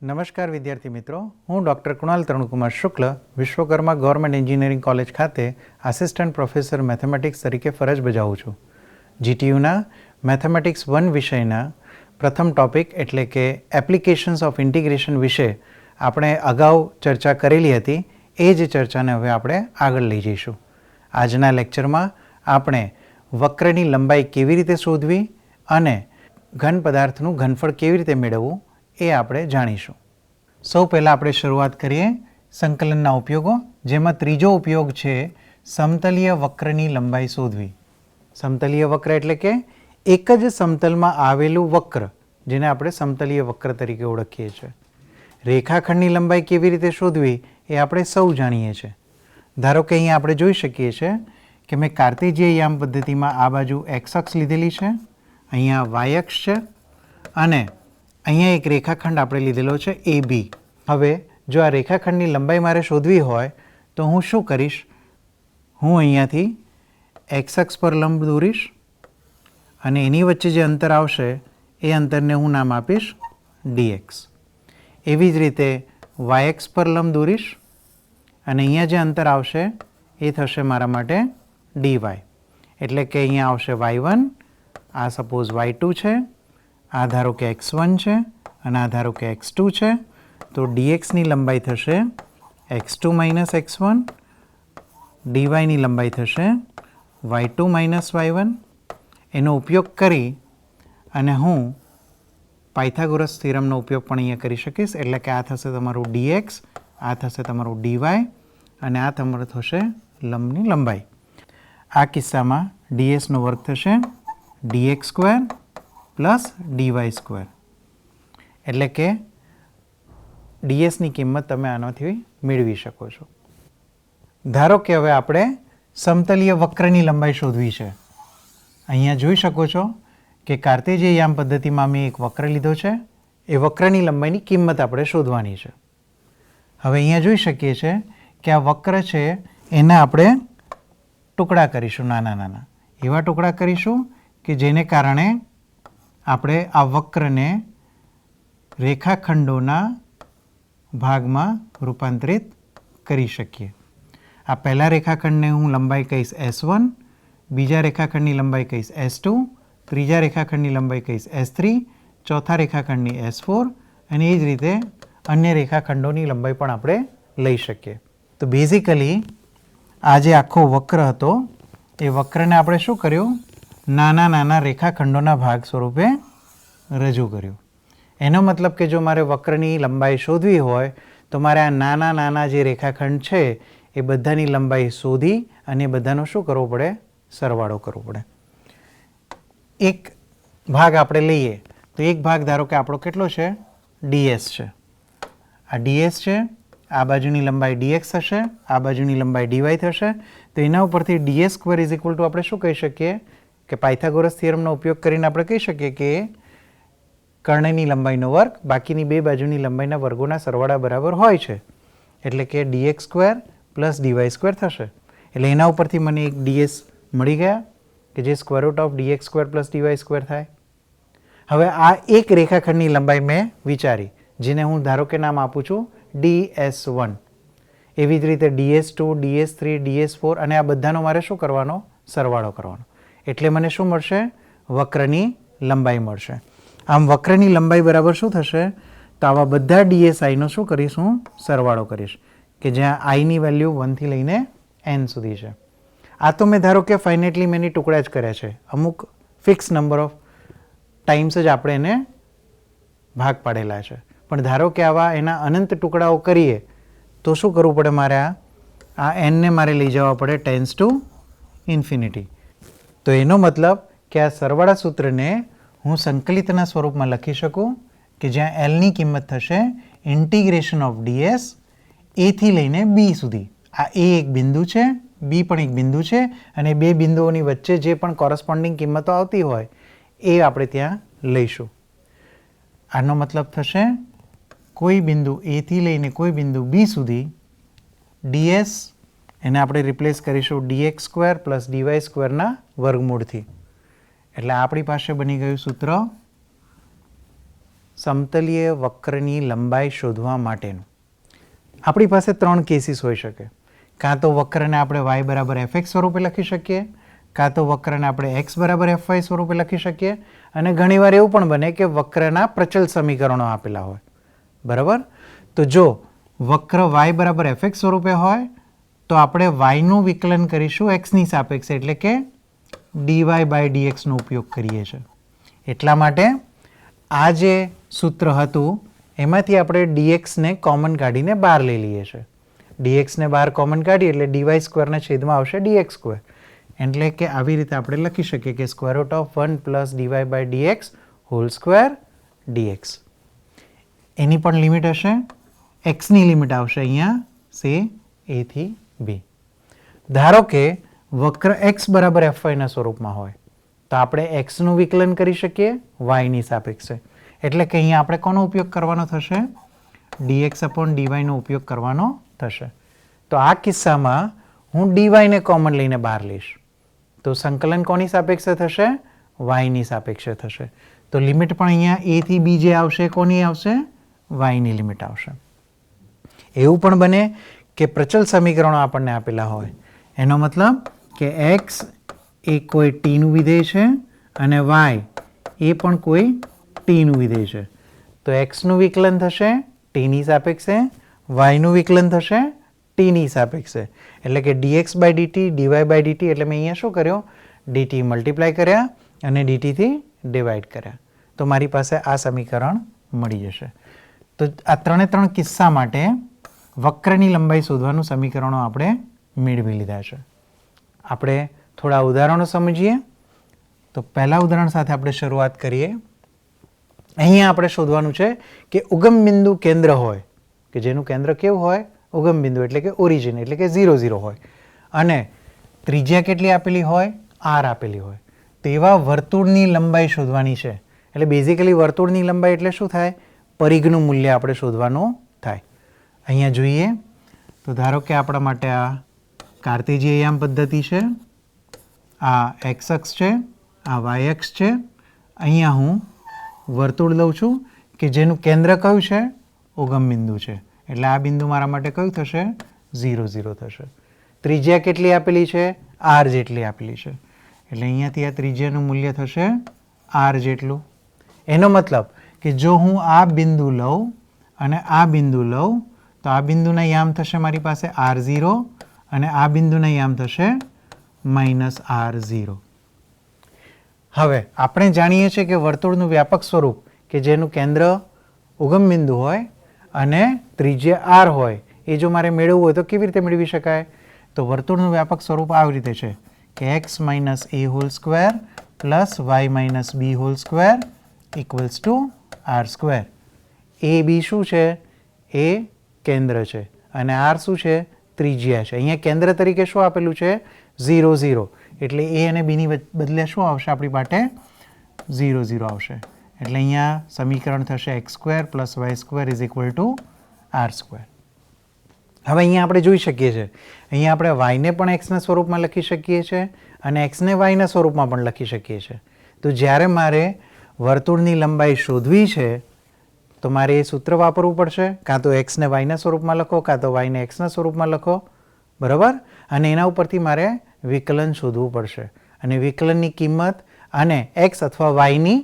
નમસ્કાર વિદ્યાર્થી મિત્રો, હું ડૉક્ટર કૃણાલ તરુણકુમાર શુક્લ વિશ્વકર્મા ગવર્મેન્ટ એન્જિનિયરિંગ કોલેજ ખાતે આસિસ્ટન્ટ પ્રોફેસર મેથેમેટિક્સ તરીકે ફરજ બજાવું છું. જીટીયુના મેથેમેટિક્સ 1 વિષયના પ્રથમ ટોપિક એટલે કે એપ્લિકેશન્સ ઓફ ઇન્ટિગ્રેશન વિશે આપણે અગાઉ ચર્ચા કરેલી હતી. એ જ ચર્ચાને હવે આપણે આગળ લઈ જઈશું. આજના લેક્ચરમાં આપણે વક્રની લંબાઈ કેવી રીતે શોધવી અને ઘન પદાર્થનું ઘનફળ કેવી રીતે મેળવવું એ આપણે જાણીશું. સૌ પહેલાં આપણે શરૂઆત કરીએ સંકલનના ઉપયોગો, જેમાં ત્રીજો ઉપયોગ છે સમતલીય વક્રની લંબાઈ શોધવી. સમતલીય વક્ર એટલે કે એક જ સમતલમાં આવેલું વક્ર, જેને આપણે સમતલીય વક્ર તરીકે ઓળખીએ છીએ. રેખાખંડની લંબાઈ કેવી રીતે શોધવી એ આપણે સૌ જાણીએ છીએ. ધારો કે અહીંયા આપણે જોઈ શકીએ છીએ કે મેં કાર્ટેશિયન યામ પદ્ધતિમાં આ બાજુ એક્સ અક્ષ લીધેલી છે, અહીંયા વાય અક્ષ છે અને અહીંયા એક રેખાખંડ આપણે લીધેલો છે એ બી. હવે જો આ રેખાખંડની લંબાઈ મારે શોધવી હોય તો હું શું કરીશ? હું અહીંયાથી એક્સ અક્ષ પર લંબ દોરીશ અને એની વચ્ચે જે અંતર આવશે એ અંતરને હું નામ આપીશ dx. એવી જ રીતે વાય એક્સ પર લંબ દોરીશ અને અહીંયા જે અંતર આવશે એ થશે મારા માટે dy. એટલે કે અહીંયા આવશે y1, આ સપોઝ y2 છે, આ ધારો કે x1 છે અને આ ધારો કે x2 છે. તો dxની લંબાઈ થશે x2 માઇનસ x1, dyની લંબાઈ થશે y2 માઇનસ y1. એનો ઉપયોગ કરી અને હું પાયથાગોરસ થિયરમનો ઉપયોગ પણ અહીંયા કરી શકીશ. એટલે કે આ થશે તમારું dx, આ થશે તમારું dy અને આ તમારું થશે લંબની લંબાઈ. આ કિસ્સામાં dsનો વર્ગ થશે dx square plus dy square. એટલે કે dsની કિંમત તમે આનાથી મેળવી શકો છો. ધારો કે હવે આપણે સમતલીય વક્રની લંબાઈ શોધવી છે. અહીંયા જોઈ શકો છો કે કાર્ટેશિયન યામ પદ્ધતિમાં મેં એક વક્ર લીધો છે. એ વક્રની લંબાઈની કિંમત આપણે શોધવાની છે. હવે અહીંયા જોઈ શકીએ છીએ કે આ વક્ર છે એને આપણે ટુકડા કરીશું, નાના નાના એવા ટુકડા કરીશું કે જેને કારણે આપણે આ વક્રને રેખાખંડોના ભાગમાં રૂપાંતરિત કરી શકીએ. આ પહેલા રેખાખંડને હું લંબાઈ કહીશ S1, બીજા રેખાખંડની લંબાઈ કહીશ S2, ત્રીજા રેખાખંડની લંબાઈ કહીશ S3, ચોથા રેખાખંડની S4 અને એ જ રીતે અન્ય રેખાખંડોની લંબાઈ પણ આપણે લઈ શકીએ. તો બેઝિકલી આ જે આખો વક્ર હતો એ વક્રને આપણે શું કર્યું? નાના નાના રેખાખંડોના ભાગ સ્વરૂપે રજૂ કર્યું. એનો મતલબ કે જો મારે વક્રની લંબાઈ શોધવી હોય તો મારે આ નાના નાના જે રેખાખંડ છે એ બધાની લંબાઈ શોધી અને બધાનો શું કરવો પડે? સરવાળો કરવો પડે. એક ભાગ આપણે લઈએ તો એક ભાગ ધારો કે આપણો કેટલો છે? ds છે. આ ds છે, આ બાજુની લંબાઈ dx થશે, આ બાજુની લંબાઈ dy થશે. તો એના ઉપરથી ds square is equal two આપણે શું કહી શકીએ કે પાયથાગોરસ થિયરમનો ઉપયોગ કરીને આપણે કહી શકીએ કે કર્ણની લંબાઈનો વર્ગ બાકીની બે બાજુની લંબાઈના વર્ગોના સરવાળા બરાબર હોય છે. એટલે કે dx square plus dy square થશે. એટલે એના ઉપરથી મને એક ds મળી ગયા કે જે square root of dx square plus dy square થાય. હવે આ એક રેખાખંડની લંબાઈ મેં વિચારી, જેને હું ધારો કે નામ આપું છું ds1. એવી જ રીતે ds2, ds3, ds4 અને આ બધાનો મારે શું કરવાનો? સરવાળો કરવાનો. એટલે મને શું મળશે? વક્રની લંબાઈ મળશે. આમ વક્રની લંબાઈ બરાબર શું થશે? તો આવા બધા dsiનો શું કરીશ? હું સરવાળો કરીશ કે જ્યાં iની વેલ્યુ 1 થી લઈને n સુધી છે. આ તો મેં ધારો કે ફાઇનાઇટલી મેની ટુકડા જ કર્યા છે. અમુક ફિક્સ નંબર ઓફ ટાઈમ્સ જ આપણે એને ભાગ પાડેલા છે. પણ ધારો કે આવા એના અનંત ટુકડાઓ કરીએ તો શું કરવું પડે? મારે આ nને મારે લઈ જવા પડે ટેન્સ ટુ ઇન્ફિનિટી. તો એનો મતલબ કે આ સરવાળા સૂત્રને હું સંકલિતના સ્વરૂપમાં લખી શકું કે જ્યાં એલની કિંમત થશે ઇન્ટિગ્રેશન ઓફ ds a થી લઈને b સુધી. આ a એક બિંદુ છે, b પણ એક બિંદુ છે અને બે બિંદુઓની વચ્ચે જે પણ કોરસ્પોન્ડિંગ કિંમતો આવતી હોય એ આપણે ત્યાં લઈશું. આનો મતલબ થશે કોઈ બિંદુ a થી લઈને કોઈ બિંદુ b સુધી ds એને આપણે રિપ્લેસ કરીશું dx સ્ક્વેર પ્લસ dy સ્ક્વેરના વર્ગમૂળથી. એટલે આપણી પાસે બની ગયું સૂત્ર સમતલીય વક્રની લંબાઈ શોધવા માટેનું. આપણી પાસે 3 કેસીસ હોઈ શકે. કાં તો વક્રને આપણે y બરાબર fx સ્વરૂપે લખી શકીએ, કાં તો વક્રને આપણે x બરાબર fy સ્વરૂપે લખી શકીએ, અને ઘણીવાર એવું પણ બને કે વક્રના પ્રચલ સમીકરણો આપેલા હોય. બરાબર? તો જો વક્ર y બરાબર fx સ્વરૂપે હોય તો આપણે yનું વિકલન કરીશું xની સાપેક્ષે, એટલે કે dy/dx નો ઉપયોગ કરીએ છીએ. એટલા માટે આ જે સૂત્ર હતું એમાંથી આપણે dxને કોમન કાઢીને બહાર લઈ લઈએ છીએ. dxને બહાર કોમન કાઢીએ એટલે dy² ના છેદમાં આવશે dx². એટલે કે આવી રીતે આપણે લખી શકીએ કે √1 + dy/dx હોલ² dx. એની પણ લિમિટ હશે, xની લિમિટ આવશે અહીંયા સે a થી b. ધારો કે વક્ર x બરાબર fy ના સ્વરૂપમાં હોય તો આપણે xનું વિકલન કરી શકીએ yની સાપેક્ષે. એટલે કે અહીંયા આપણે કોનો ઉપયોગ કરવાનો થશે? dx/dy નો ઉપયોગ કરવાનો થશે. તો આ કિસ્સામાં હું dy ને કોમન લઈને બહાર લઈશ તો સંકલન કોની સાપેક્ષે થશે? yની સાપેક્ષે થશે. તો લિમિટ પણ અહીંયા a થી b જે આવશે કોની આવશે? yની લિમિટ આવશે. એવું પણ બને કે પ્રચલ સમીકરણો આપણને આપેલા હોય, એનો મતલબ કે x એ કોઈ t નું વિધેય છે અને y એ પણ કોઈ t નું વિધેય છે. તો xનું વિકલન થશે tની સાપેક્ષે, yનું વિકલન થશે tની સાપેક્ષે. એટલે કે dx/dt dy/dt એટલે મેં અહીંયા શું કર્યો? dt મલ્ટીપ્લાય કર્યા અને dt થી ડિવાઈડ કર્યા. તો મારી પાસે આ સમીકરણ મળી જશે. તો આ 3 કિસ્સા માટે વક્રની લંબાઈ શોધવાનું સમીકરણો આપણે મેળવી લીધા છે. આપણે થોડા ઉદાહરણો સમજીએ. તો પહેલા ઉદાહરણ સાથે આપણે શરૂઆત કરીએ. અહીંયા આપણે શોધવાનું છે કે ઉગમ બિંદુ કેન્દ્ર હોય, કે જેનું કેન્દ્ર કેવું હોય? ઉગમ બિંદુ એટલે કે ઓરિજિન, એટલે કે 0, 0 હોય, અને ત્રિજ્યા કેટલી આપેલી હોય? r આપેલી હોય. તો એવા વર્તુળની લંબાઈ શોધવાની છે. એટલે બેઝિકલી વર્તુળની લંબાઈ એટલે શું થાય? પરિઘનું મૂલ્ય આપણે શોધવાનું થાય. અહીંયા જોઈએ તો ધારો કે આપણા માટે આ કાર્ટેશિયન પદ્ધતિ છે, આ x અક્ષ છે, આ y અક્ષ છે. અહીંયા હું વર્તુળ લઉં છું કે જેનું કેન્દ્ર કયું છે? ઉગમ બિંદુ છે. એટલે આ બિંદુ મારા માટે કયું થશે? 0, 0 થશે. ત્રિજ્યા કેટલી આપેલી છે? r જેટલી આપેલી છે. એટલે અહીંયાથી આ ત્રિજ્યાનું મૂલ્ય થશે r જેટલું. એનો મતલબ કે જો હું આ બિંદુ લઉં અને આ બિંદુ લઉં તો આ બિંદુના યામ થશે મારી પાસે r0 અને આ બિંદુના યામ થશે -r0. હવે આપણે જાણીએ છીએ કે વર્તુળનું વ્યાપક સ્વરૂપ કે જેનું કેન્દ્ર ઉગમ બિંદુ હોય અને ત્રિજ્યા r હોય એ જો મારે મેળવવું હોય તો કેવી રીતે મેળવી શકાય? તો વર્તુળનું વ્યાપક સ્વરૂપ આવી રીતે છે કે x - a² + y - b² = r². a b શું છે? એ કેન્દ્ર છે અને r શું છે? ત્રિજ્યા છે. અહીંયા કેન્દ્ર તરીકે શું આપેલું છે? 0, 0. એટલે a અને b ની બદલે શું આવશે આપણી પાસે? 0, 0 આવશે. એટલે અહીંયા સમીકરણ થશે x² + y² = r². હવે અહીંયા આપણે જોઈ શકીએ છીએ, અહીંયા આપણે y ને પણ x ના સ્વરૂપમાં લખી શકીએ છીએ અને x ને y ના સ્વરૂપમાં પણ લખી શકીએ છીએ. તો જ્યારે મારે વર્તુળની લંબાઈ શોધવી છે તો મારે એ સૂત્ર વાપરવું પડશે. કાં તો x ને y ના સ્વરૂપમાં લખો, કાં તો y ને x ના સ્વરૂપમાં લખો. બરાબર? અને એના ઉપરથી મારે વિકલન શોધવું પડશે. અને વિકલનની કિંમત અને x અથવા yની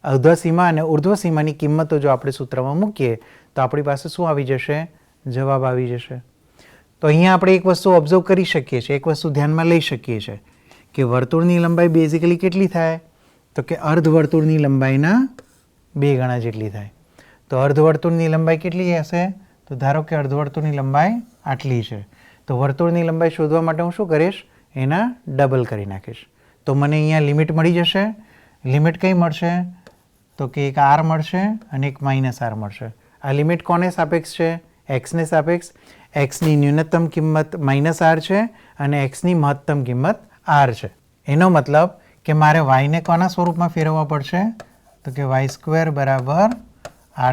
અર્ધ સીમા અને ઉર્ધ્વ સીમાની કિંમતો જો આપણે સૂત્રમાં મૂકીએ તો આપણી પાસે શું આવી જશે? જવાબ આવી જશે. તો અહીંયા આપણે એક વસ્તુ ઓબ્ઝર્વ કરી શકીએ છીએ, એક વસ્તુ ધ્યાનમાં લઈ શકીએ છીએ કે વર્તુળની લંબાઈ બેઝિકલી કેટલી થાય? તો કે અર્ધવર્તુળની લંબાઈના 2 ગણા જેટલી થાય. તો અર્ધવર્તુળની લંબાઈ કેટલી હશે? તો ધારો કે અર્ધવર્તુળની લંબાઈ આટલી છે. તો વર્તુળની લંબાઈ શોધવા માટે હું શું કરીશ? એના ડબલ કરી નાખીશ. તો મને અહીંયા લિમિટ મળી જશે. લિમિટ કઈ મળશે? તો કે એક r મળશે અને એક -r મળશે. આ લિમિટ કોને સાપેક્ષ છે? x ને સાપેક્ષ. x ની ન્યૂનતમ કિંમત -r છે અને x ની મહત્તમ કિંમત r છે. એનો મતલબ કે મારે y ને કોના સ્વરૂપમાં ફેરવવા પડશે? તો કે y² બરાબર r²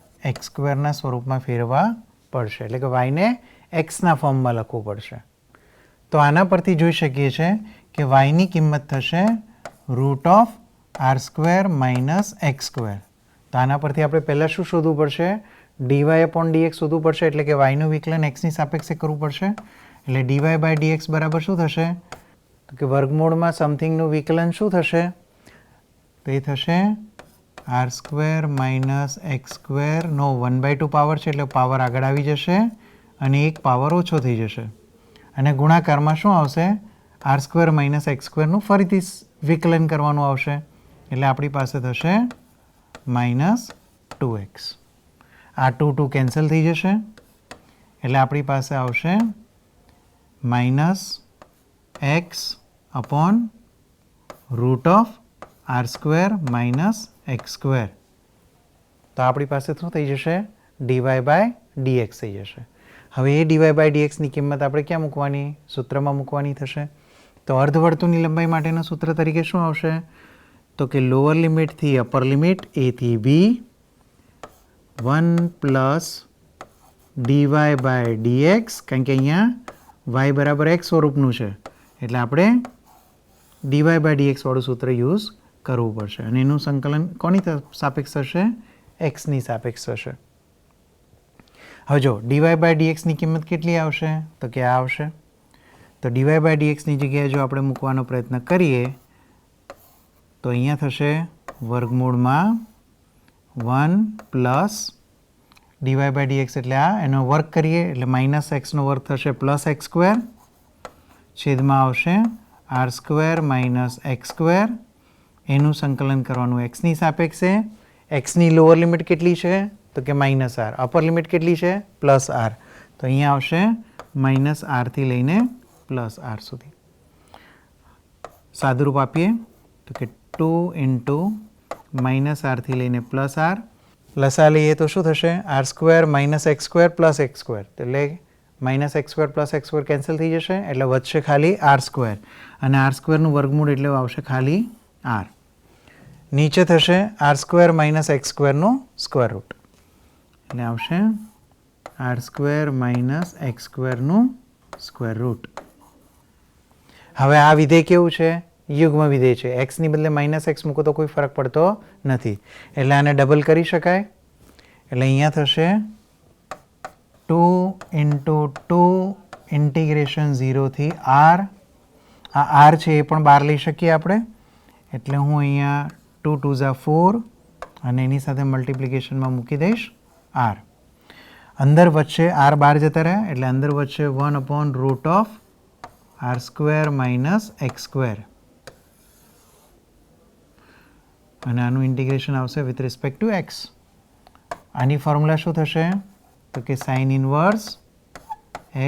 - x² ના સ્વરૂપમાં ફેરવવા પડશે. એટલે કે y ને x ના ફોર્મમાં લખવું પડશે. તો આના પરથી જોઈ શકીએ છીએ કે y ની કિંમત થશે √r² - x². તો આના પરથી આપણે પહેલાં શું શોધવું પડશે? ડીવાય અપોન ડીએક્સ શોધવું પડશે, એટલે કે વાયનું વિકલન એક્સની સાપેક્ષે કરવું પડશે. એટલે ડીવાય બાય ડીએક્સ બરાબર શું થશે? તો કે વર્ગમૂળમાં સમથિંગનું વિકલન શું થશે? તો એ થશે આર સ્ક્વેર માઇનસ એક્સ સ્ક્વેરનો 1/2 પાવર છે, એટલે પાવર આગળ આવી જશે અને એક પાવર ઓછો થઈ જશે. અને ગુણાકારમાં શું આવશે? આર સ્ક્વેર માઇનસ એક્સ સ્ક્વેરનું ફરીથી વિકલન કરવાનું આવશે, એટલે આપણી પાસે થશે -2x. આ 2 કેન્સલ થઈ જશે, એટલે આપણી પાસે આવશે -x upon root of r square minus x square. તો આપણી પાસે શું થઈ જશે? ડીવાય બાય ડીએક્સ થઈ જશે. હવે એ ડીવાય બાય ડીએક્સની કિંમત આપણે ક્યાં મૂકવાની? સૂત્રમાં મૂકવાની થશે. તો અર્ધવર્તુળની લંબાઈ માટેનું સૂત્ર તરીકે શું આવશે? તો કે લોઅર લિમિટથી અપર લિમિટ a થી b 1 plus dy by dx, કારણ કે અહીંયા y બરાબર x સ્વરૂપનું છે, એટલે આપણે ડીવાય બાય ડીએક્સ વાળું સૂત્ર યુઝ કરવું પડશે. અને એનું સંકલન કોની સાપેક્ષ થશે? એક્સની સાપેક્ષ થશે. હવે જો ડીવાય બાય ડીએક્સની કિંમત કેટલી આવશે? તો કે આ આવશે. તો ડીવાય બાય ડીએક્સની જગ્યાએ જો આપણે મૂકવાનો પ્રયત્ન કરીએ તો અહીંયા થશે વર્ગમૂળમાં 1 પ્લસ ડીવાય બાય ડીએક્સ, એટલે આ એનો વર્ગ કરીએ એટલે માઇનસ એક્સનો વર્ગ થશે પ્લસ એક્સ સ્ક્વેર, છેદમાં આવશે r square minus x square. એનું સંકલન કરવાનું એક્સની સાપેક્ષે. એક્સની લોઅર લિમિટ કેટલી છે? તો કે -r. અપર લિમિટ કેટલી છે? +r. તો અહીંયા આવશે -r થી લઈને +r સુધી. સાદુરૂપ આપીએ તો કે 2 × -r થી લઈને +r. લસા લઈએ તો શું થશે? R square minus x square plus x square, એટલે -x² + x² કેન્સલ થઈ જશે, એટલે વધશે ખાલી આર સ્ક્વેર. અને આર સ્ક્વેરનું વર્ગમૂળ એટલે આવશે ખાલી r. નીચે થશે આર સ્ક્વેર માઇનસ એક્સ સ્ક્વેરનું સ્ક્વેર રૂટ, એટલે આવશે આર સ્ક્વેર માઇનસ એક્સ સ્ક્વેરનું સ્ક્વેર રૂટ. હવે આ વિધેય કેવું છે? યુગ્મ વિધેય છે. એક્સની બદલે -x મૂકો તો કોઈ ફરક પડતો નથી, એટલે આને ડબલ કરી શકાય. એટલે અહીંયા થશે 2 × 2 ઇન્ટિગ્રેશન 0 થી r. આ r છે એ પણ બહાર લઈ શકીએ આપણે, એટલે હું અહીંયા 2 × 2 = 4 અને એની સાથે મલ્ટિપ્લિકેશનમાં મૂકી દઈશ r. અંદર વચ્ચે r બહાર જતા રહ્યા, એટલે અંદર વચ્ચે 1/√r² માઇનસ એક્સ સ્ક્વેર. અને આનું ઇન્ટિગ્રેશન આવશે વિથ રિસ્પેક્ટ ટુ x. આની ફોર્મ્યુલા શું થશે? તો કે સાઇન ઇનવર્સ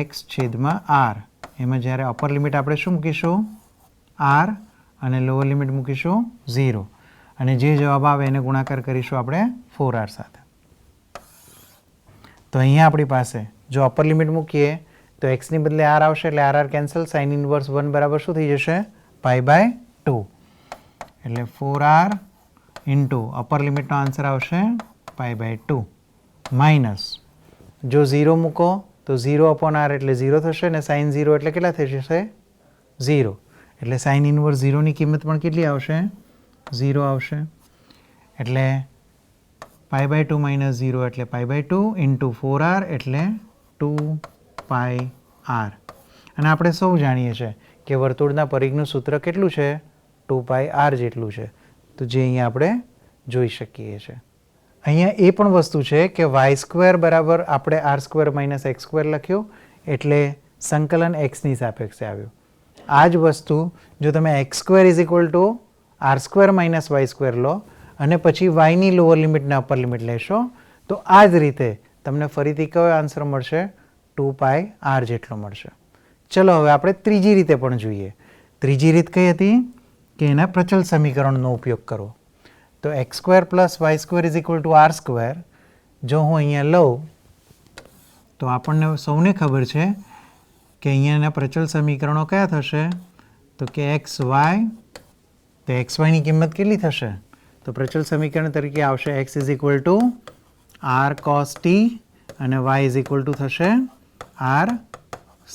x છેદમાં r. એમાં જ્યારે અપર લિમિટ આપણે શું મૂકીશું? r, અને લોઅર લિમિટ મૂકીશું 0. અને જે જવાબ આવે એને ગુણાકાર કરીશું આપણે 4r સાથે. તો અહીંયા આપણી પાસે જો અપર લિમિટ મૂકીએ તો એક્સની બદલે r આવશે, એટલે r કેન્સલ. સાઇન ઇનવર્સ 1 બરાબર શું થઈ જશે? π/2. એટલે 4r ઇન્ટુ અપર લિમિટનો આન્સર આવશે π/2 માઇનસ, જો 0 મૂકો તો 0/r એટલે 0 થશે, અને સાઇન 0 એટલે કેટલા થઈ જશે? 0. એટલે સાઇન ઇનવર્સ 0ની કિંમત પણ કેટલી આવશે? 0 આવશે. એટલે π/2 માઇનસ 0 એટલે π/2 ઇન્ટુ 4r એટલે 2πr. અને આપણે સૌ જાણીએ છીએ કે વર્તુળના પરિઘનું સૂત્ર કેટલું છે? 2πr જેટલું છે. તો જે અહીંયા આપણે જોઈ શકીએ છીએ. અહીંયા એ પણ વસ્તુ છે કે y² બરાબર આપણે r² માઇનસ x² લખ્યું, એટલે સંકલન એક્સની સાપેક્ષે આવ્યું. આ જ વસ્તુ જો તમે x² = r² માઇનસ y² લો અને પછી yની લોઅર લિમિટ ને અપર લિમિટ લેશો, તો આ જ રીતે તમને ફરીથી કયો આન્સર મળશે? 2πr જેટલો મળશે. ચલો હવે આપણે ત્રીજી રીતે પણ જોઈએ. ત્રીજી રીત કઈ હતી? કે એના પ્રચલ સમીકરણનો ઉપયોગ કરો. તો x² + y² = r². જો હું અહીંયા લઉં તો આપણને સૌને ખબર છે કે અહીંયાના પ્રચલ સમીકરણો કયા થશે? તો કે xy. તો xyની કિંમત કેટલી થશે? તો પ્રચલ સમીકરણ તરીકે આવશે x = r cos t અને y = થશે r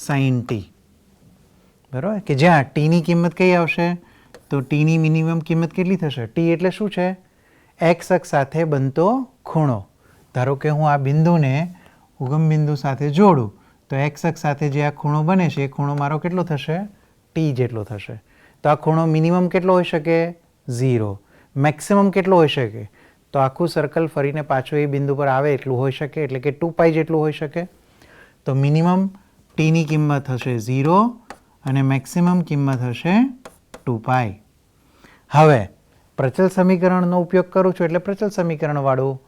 sin t. બરાબર? કે જ્યાં t ની કિંમત કઈ આવશે? તો t ની મિનિમમ કિંમત કેટલી થશે? t એટલે શું છે? એક્સ અક્ષ સાથે બનતો ખૂણો. ધારો કે હું આ બિંદુને ઉગમ બિંદુ સાથે જોડું તો એક્સ અક્ષ સાથે જે આ ખૂણો બને છે એ ખૂણો મારો કેટલો થશે? ટી જેટલો થશે. તો આ ખૂણો મિનિમમ કેટલો હોઈ શકે? 0. મેક્સિમમ કેટલો હોઈ શકે? તો આખું સર્કલ ફરીને પાછું એ બિંદુ પર આવે એટલું હોઈ શકે, એટલે કે 2π જેટલું હોઈ શકે. તો મિનિમમ ટીની કિંમત હશે 0 અને મેક્સિમમ કિંમત હશે 2π. હવે પ્રચલ સમીકરણનો ઉપયોગ કરું છું એટલે પ્રચલ સમીકરણવાળું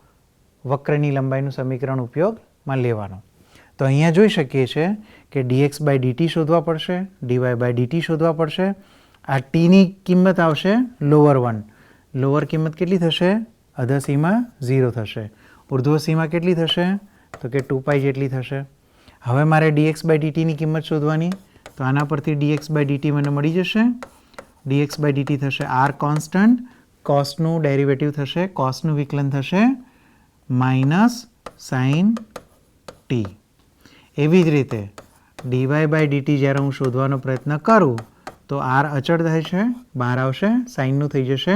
વક્રની લંબાઈનું સમીકરણ ઉપયોગમાં લેવાનું. તો અહીંયા જોઈ શકીએ છીએ કે dx/dt શોધવા પડશે, dy/dt શોધવા પડશે. આ ટીની કિંમત આવશે લોઅર 1. લોઅર કિંમત કેટલી થશે? અધર સીમા 0 થશે. ઉર્ધ્વ સીમા કેટલી થશે? તો કે 2π જેટલી થશે. હવે મારે dx/dtની કિંમત શોધવાની. તો આના પરથી dx/dt મને મળી જશે. dx/dt થશે r કોન્સ્ટન્ટ, કોસનું ડેરિવેટિવ થશે, કોસનું વિકલન થશે -sin t. એવી જ રીતે dy/dt જ્યારે હું શોધવાનો પ્રયત્ન કરું તો r અચળ થાય છે, બહાર આવશે, સાઇનનું થઈ જશે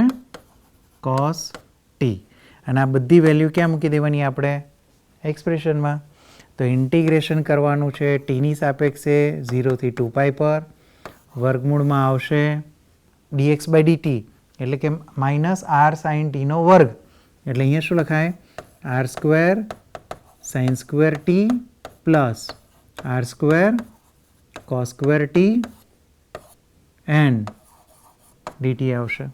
cos t. અને આ બધી વેલ્યુ ક્યાં મૂકી દેવાની આપણે? એક્સપ્રેશનમાં. તો ઇન્ટિગ્રેશન કરવાનું છે ટીની સાપેક્ષે 0 થી 2π પર. વર્ગમૂળમાં આવશે dx/dt એટલે કે -r sin t નો વર્ગ. એટલે અહીંયા શું લખાય? r² sin² t plus r² cos² t and dt આવશે.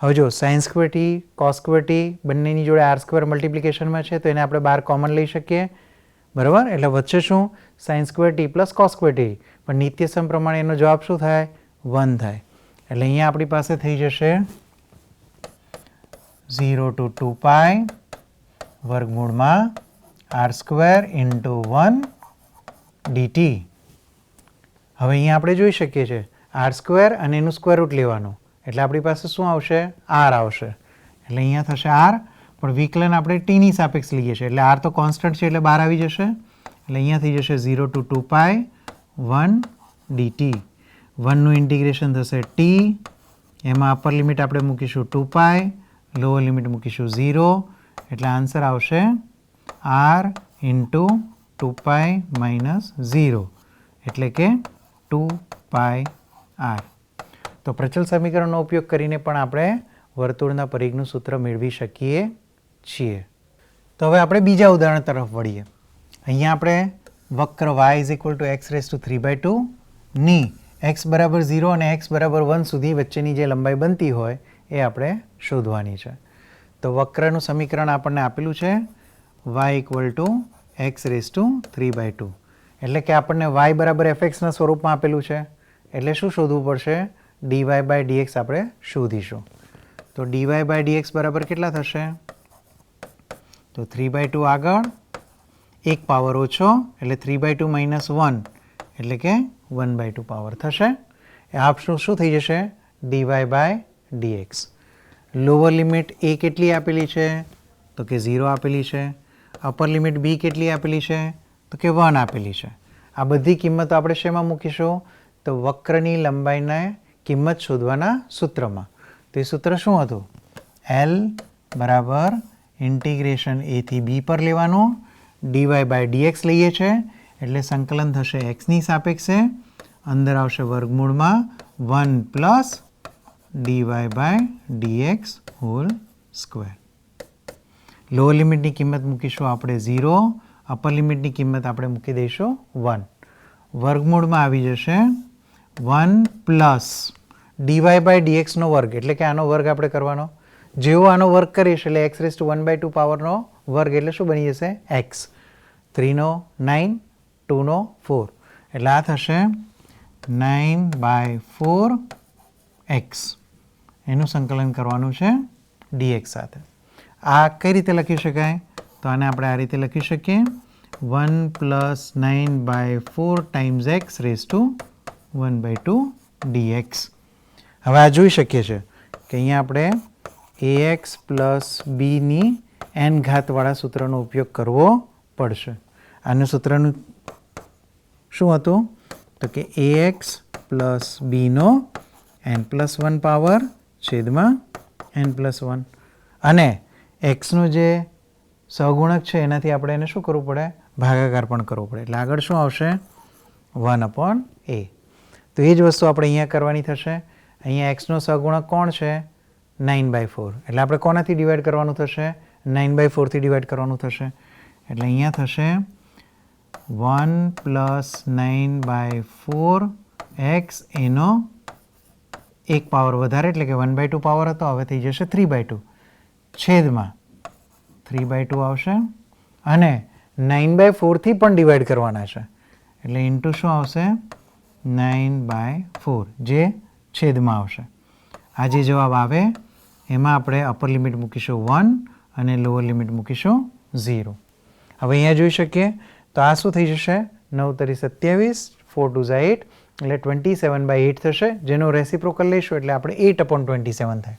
હવે જો sin² t cos² t બંનેની જોડે r² મલ્ટિપ્લિકેશનમાં છે તો એને આપણે બહાર કોમન લઈ શકીએ, બરાબર? એટલે વચ્ચે શું? sin² t plus cos² t. પણ નિત્યસમ પ્રમાણે એનો જવાબ શું થાય? 1 થાય. એટલે અહીંયા આપણી પાસે થઈ જશે 0 to 2π વર્ગમૂળમાં r² into 1 dt. હવે અહીંયા આપણે જોઈ શકીએ છીએ r² અને એનું સ્ક્વેર રૂટ લેવાનું. એટલે આપણી પાસે શું આવશે? r આવશે. એટલે અહીંયા થશે r, પણ વિકલન આપણે ટીની સાપેક્ષ લઈએ છીએ એટલે r તો કોન્સ્ટન્ટ છે એટલે બહાર આવી જશે. એટલે અહીંયા થઈ જશે 0 to 2π 1 dt. 1નું ઇન્ટિગ્રેશન થશે t, એમાં અપર લિમિટ આપણે મૂકીશું 2π, લોઅર લિમિટ મૂકીશું 0. એટલે આન્સર આવશે r into 2π - 0 એટલે કે 2πr. તો પ્રચલ સમીકરણનો ઉપયોગ કરીને પણ આપણે વર્તુળના પરિઘનું સૂત્ર મેળવી શકીએ છીએ. તો હવે આપણે બીજા ઉદાહરણ તરફ વળીએ. અહીંયા આપણે વક્ર y = x⁵ ની x = 0 અને x = 1 સુધી વચ્ચેની જે લંબાઈ બનતી હોય એ આપણે શોધવાની છે. તો વક્રનું સમીકરણ આપણને આપેલું છે y = x⁵ એટલે કે આપણને y = fxના સ્વરૂપમાં આપેલું છે. એટલે શું શોધવું પડશે? dy/dx આપણે શોધીશું. તો dy/dx બરાબર કેટલા થશે? તો 3/2 આગળ, એક પાવર ઓછો એટલે 3/2 - 1 એટલે કે 1/2 પાવર થશે. આ શું થઈ જશે? dy/dx. લોઅર લિમિટ a કેટલી આપેલી છે? તો કે 0 આપેલી છે. અપર લિમિટ b કેટલી આપેલી છે? તો કે 1 આપેલી છે. આ બધી કિંમતો આપણે શેમાં મૂકીશું? તો વક્રની લંબાઈને કિંમત શોધવાના સૂત્રમાં. તો એ સૂત્ર શું હતું? L બરાબર ઇન્ટિગ્રેશન a થી b પર લેવાનું. dy/dx લઈએ છે એટલે સંકલન થશે xની સાપેક્ષે, અંદર આવશે વર્ગમૂળમાં 1 plus dy/dx whole square. Lower લિમિટની કિંમત મૂકીશું આપણે 0, અપર લિમિટની કિંમત આપણે મૂકી દઈશું 1. વર્ગમૂળમાં આવી જશે 1 પ્લસ dy/dx નો વર્ગ એટલે કે આનો વર્ગ આપણે કરવાનો. જેવો આનો વર્ગ કરીશ એટલે x⁻² પાવરનો વર્ગ એટલે શું બની જશે? x. 3 નો 9, 2 નો 4 એટલે આ થશે 9/4x. એનું સંકલન કરવાનું છે dx સાથે. આ કઈ રીતે લખી શકાય? તો આને આપણે આ રીતે લખી શકીએ 1 + 9/4 ટાઈમ્સ x⁻² dx. હવે આ જોઈ શકીએ છીએ કે અહીંયા આપણે ax + bની n ઘાતવાળા સૂત્રનો ઉપયોગ કરવો પડશે. આનું સૂત્રનું શું હતું? તો કે ax + bનો n+1 પાવર છેદમાં n+1 અને એક્સનો જે સહગુણક છે એનાથી આપણે એને શું કરવું પડે? ભાગાકાર પણ કરવો પડે. એટલે આગળ શું આવશે? 1/a. તો એ જ વસ્તુ આપણે અહીંયા કરવાની થશે. અહીંયા એક્સનો સહગુણક કોણ છે? 9/4. એટલે આપણે કોનાથી ડિવાઈડ કરવાનું થશે? 9/4થી ડિવાઈડ કરવાનું થશે. એટલે અહીંયા થશે 1 + 9/4 એક્સ એનો એક પાવર વધારે એટલે કે 1/2 પાવર હતો, હવે થઈ જશે 3/2 છેદમાં 3/2 આવશે અને 9/4થી પણ ડિવાઈડ કરવાના છે એટલે ઇન્ટુ શું આવશે? 9/4 જે છેદમાં આવશે. આ જે જવાબ આવે એમાં આપણે અપર લિમિટ મૂકીશું 1 અને લોઅર લિમિટ મૂકીશું 0. હવે અહીંયા જોઈ શકીએ તો આ શું થઈ જશે? 9 × 27, 4 × 8 એટલે 27/8 થશે, જેનો રેસિપ્રોકલ લઈશું એટલે આપણે 8/27 થાય.